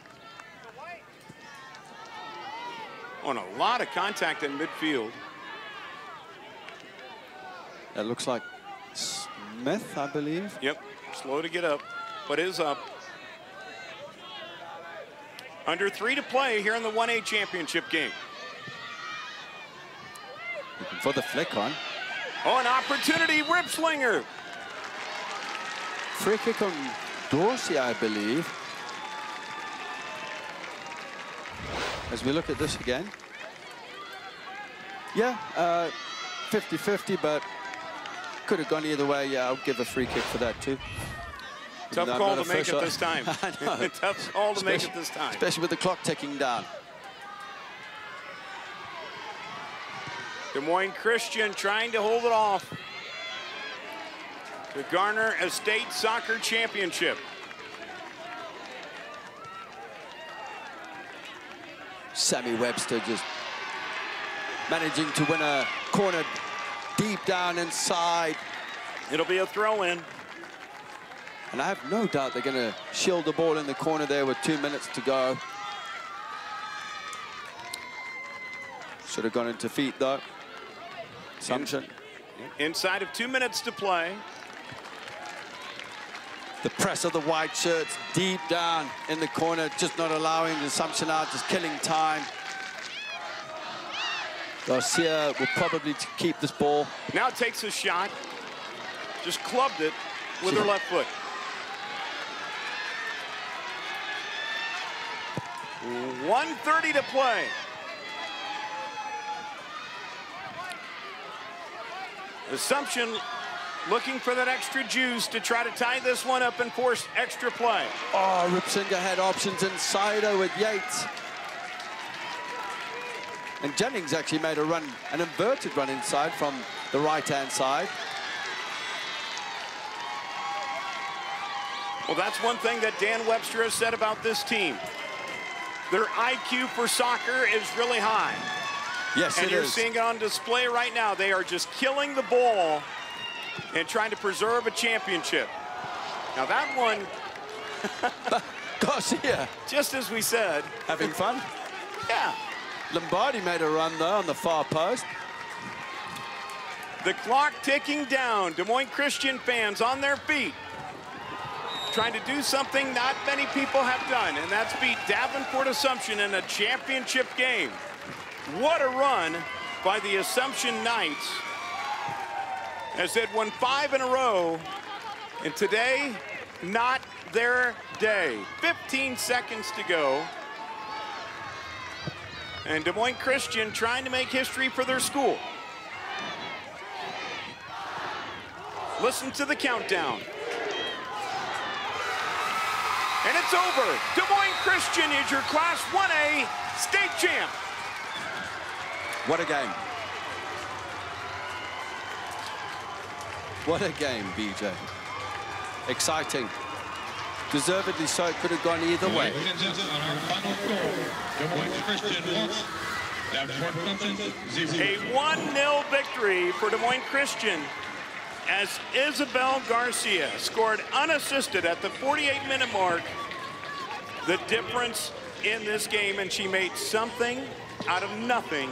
On a lot of contact in midfield. That looks like Smith, I believe. Yep, slow to get up, but is up. Under 3 to play here in the 1A championship game. Looking for the flick on. Oh, an opportunity, rip slinger. Free kick on Dorsey, I believe. As we look at this again. Yeah, 50-50, but could have gone either way. Yeah, I'll give a free kick for that too. Tough call to make it this time. Tough call to make it this time. Especially with the clock ticking down. Des Moines Christian trying to hold it off to garner a state soccer championship. Sammy Webster just managing to win a corner deep down inside. It'll be a throw-in. And I have no doubt they're going to shield the ball in the corner there with 2 minutes to go. Should have gone into feet, though. Assumption. Inside of 2 minutes to play. The press of the white shirts deep down in the corner, just not allowing the Assumption out, just killing time. Garcia will probably keep this ball. Now takes a shot. Just clubbed it with her left foot. .130 to play. Assumption looking for that extra juice to try to tie this one up and force extra play. Oh, Ripsinger had options inside her with Yates. And Jennings actually made a run, an inverted run inside from the right-hand side. Well, that's one thing that Dan Webster has said about this team. Their IQ for soccer is really high. Yes, and you're seeing it on display right now. They are just killing the ball and trying to preserve a championship. Now that one, Garcia, just as we said, having fun. Yeah. Lombardi made a run though on the far post. The clock ticking down. Des Moines Christian fans on their feet, trying to do something not many people have done, and that's beat Davenport Assumption in a championship game. What a run by the Assumption Knights, as they'd won 5 in a row, and today, not their day. 15 seconds to go. And Des Moines Christian trying to make history for their school. Listen to the countdown. And it's over. Des Moines Christian is your Class 1A state champ. What a game. What a game, BJ. Exciting. Deservedly so. It could have gone either way. Ladies and gentlemen, on our final score, Des Moines Christian 1, Davenport Assumption 0. A 1-0 victory for Des Moines Christian, as Isabel Garcia scored unassisted at the 48-minute mark. The difference in this game, and she made something out of nothing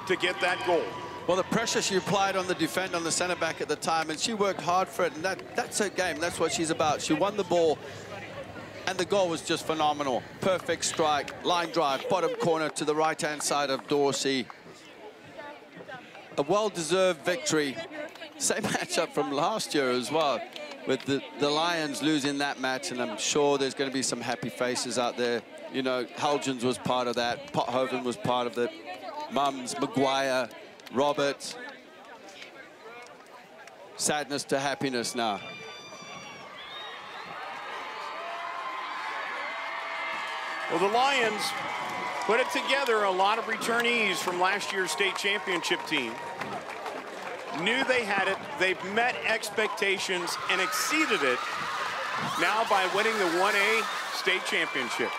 to get that goal. Well, the pressure she applied on the defender, on the center back at the time, and she worked hard for it, and that's her game. That's what she's about. She won the ball, and the goal was just phenomenal. Perfect strike, line drive, bottom corner to the right-hand side of Dorsey. A well-deserved victory. Same matchup from last year as well, with the Lions losing that match, and I'm sure there's going to be some happy faces out there. You know, Hulgens was part of that. Pothoven was part of it. Mums, Maguire, Roberts. Sadness to happiness now. Well, the Lions put it together, a lot of returnees from last year's state championship team. Knew they had it. They've met expectations and exceeded it now by winning the 1A state championship.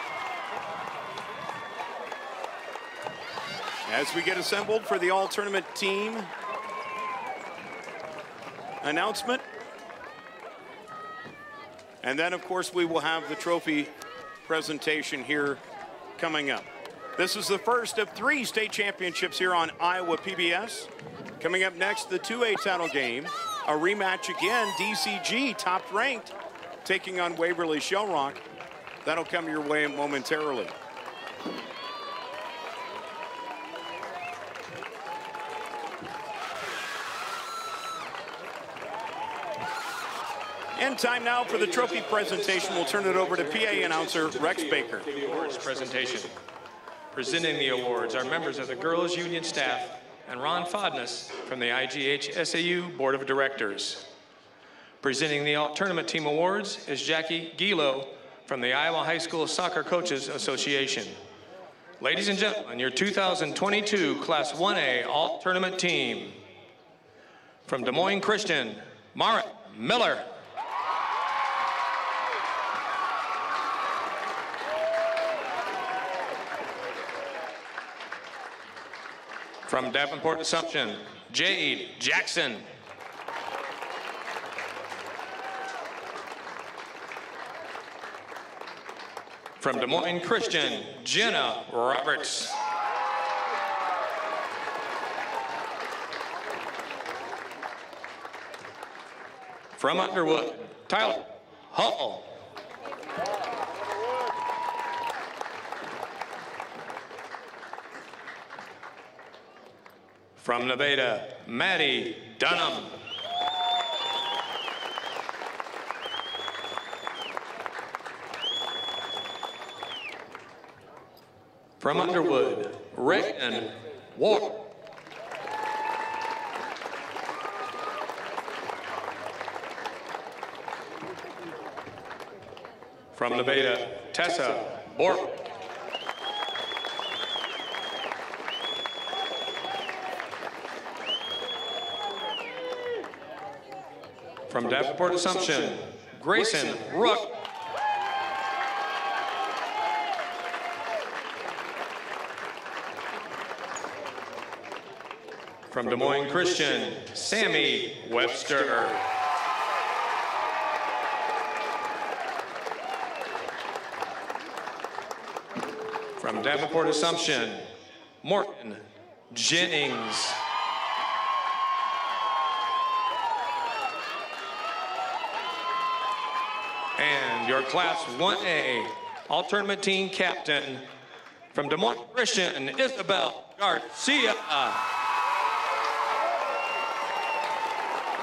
As we get assembled for the all-tournament team announcement. And then, of course, we will have the trophy presentation here coming up. This is the first of 3 state championships here on Iowa PBS. Coming up next, the 2A title game. A rematch again, DCG, top-ranked, taking on Waverly Shellrock. That'll come your way momentarily. And time now for the trophy presentation. We'll turn it over to PA announcer Rex Baker. The awards presentation. Presenting the awards are members of the Girls Union staff and Ron Fodness from the IGHSAU Board of Directors. Presenting the all-tournament team awards is Jackie Gilo from the Iowa High School Soccer Coaches Association. Ladies and gentlemen, your 2022 Class 1A all-tournament team. From Des Moines Christian, Mara Miller. From Davenport Assumption, Jade Jackson. From Des Moines Christian, Jenna Roberts. From Underwood, Tyler Hall. From Nevada, Maddie Dunham. From Underwood, Reagan Ward. From Nevada, Tessa Bork. From Davenport Assumption, Grayson Rook. From Des Moines Christian, Sammy Webster. From Davenport Assumption, Morgan Jennings. And your Class 1A All-Tournament Team Captain from Des Moines Christian, Isabel Garcia.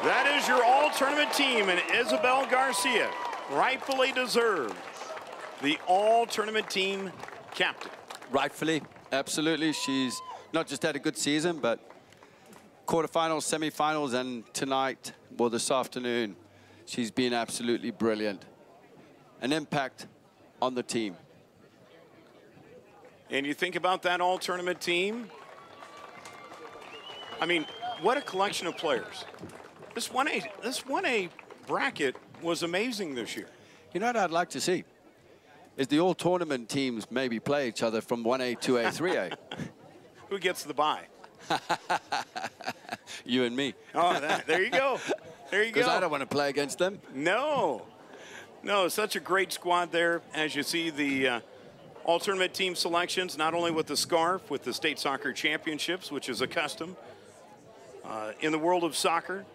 That is your all-tournament team, and Isabel Garcia rightfully deserved the all-tournament team captain. Rightfully, absolutely. She's not just had a good season, but quarterfinals, semifinals, and tonight, well, this afternoon, she's been absolutely brilliant. An impact on the team. And you think about that all-tournament team, I mean, what a collection of players. This 1A bracket was amazing this year. You know what I'd like to see? Is the all-tournament teams maybe play each other from 1A, 2A, 3A. Who gets the bye? You and me. Oh, there you go. There you go. Because I don't want to play against them. No. No, such a great squad there. As you see the all-tournament team selections, not only with the scarf, with the state soccer championships, which is a custom in the world of soccer,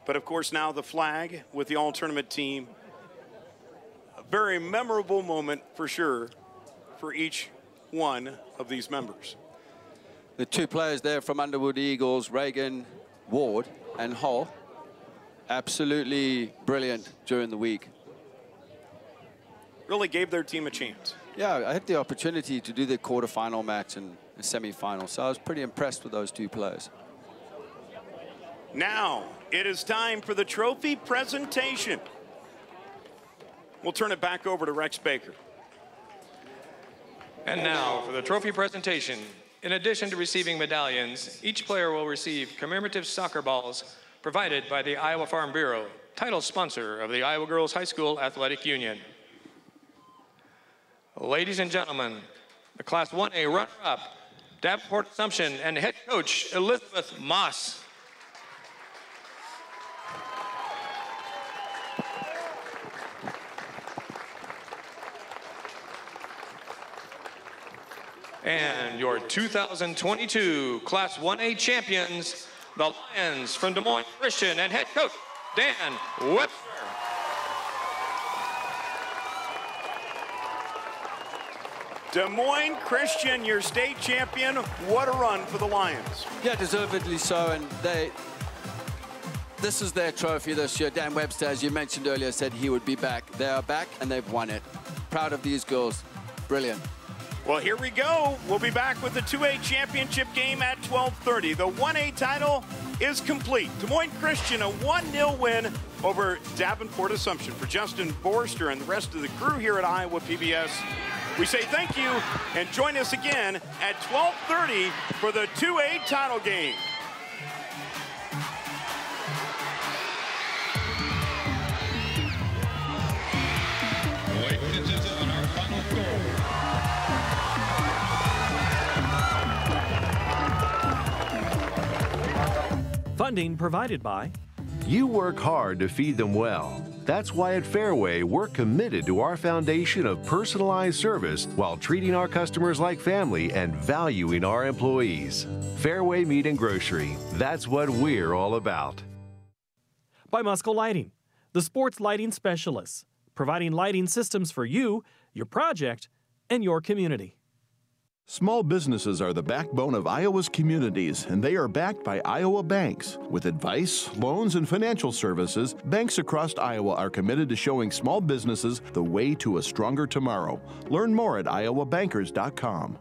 but of course now the flag with the all-tournament team. A very memorable moment for sure for each one of these members. The two players there from Underwood Eagles, Reagan Ward and Hull, absolutely brilliant during the week. Really gave their team a chance. Yeah, I had the opportunity to do the quarterfinal match and the semifinal, so I was pretty impressed with those two players. Now, it is time for the trophy presentation. We'll turn it back over to Rex Baker. And now for the trophy presentation. In addition to receiving medallions, each player will receive commemorative soccer balls provided by the Iowa Farm Bureau, title sponsor of the Iowa Girls High School Athletic Union. Ladies and gentlemen, the Class 1A runner-up, Davenport Assumption, and head coach Elizabeth Moss. And your 2022 Class 1A champions, the Lions from Des Moines Christian, and head coach Dan Webster. Des Moines Christian, your state champion. What a run for the Lions. Yeah, deservedly so, and this is their trophy this year. Dan Webster, as you mentioned earlier, said he would be back. They are back, and they've won it. Proud of these girls. Brilliant. Well, here we go. We'll be back with the 2A championship game at 12:30. The 1A title is complete. Des Moines Christian, a 1-0 win over Davenport Assumption. For Justin Borster and the rest of the crew here at Iowa PBS, we say thank you and join us again at 12:30 for the 2A title game. Ladies and gentlemen, our final score. Funding provided by... You work hard to feed them well. That's why at Fairway, we're committed to our foundation of personalized service while treating our customers like family and valuing our employees. Fairway Meat and Grocery, that's what we're all about. By Musco Lighting, the sports lighting specialists, providing lighting systems for you, your project, and your community. Small businesses are the backbone of Iowa's communities, and they are backed by Iowa banks. With advice, loans, and financial services, banks across Iowa are committed to showing small businesses the way to a stronger tomorrow. Learn more at iowabankers.com.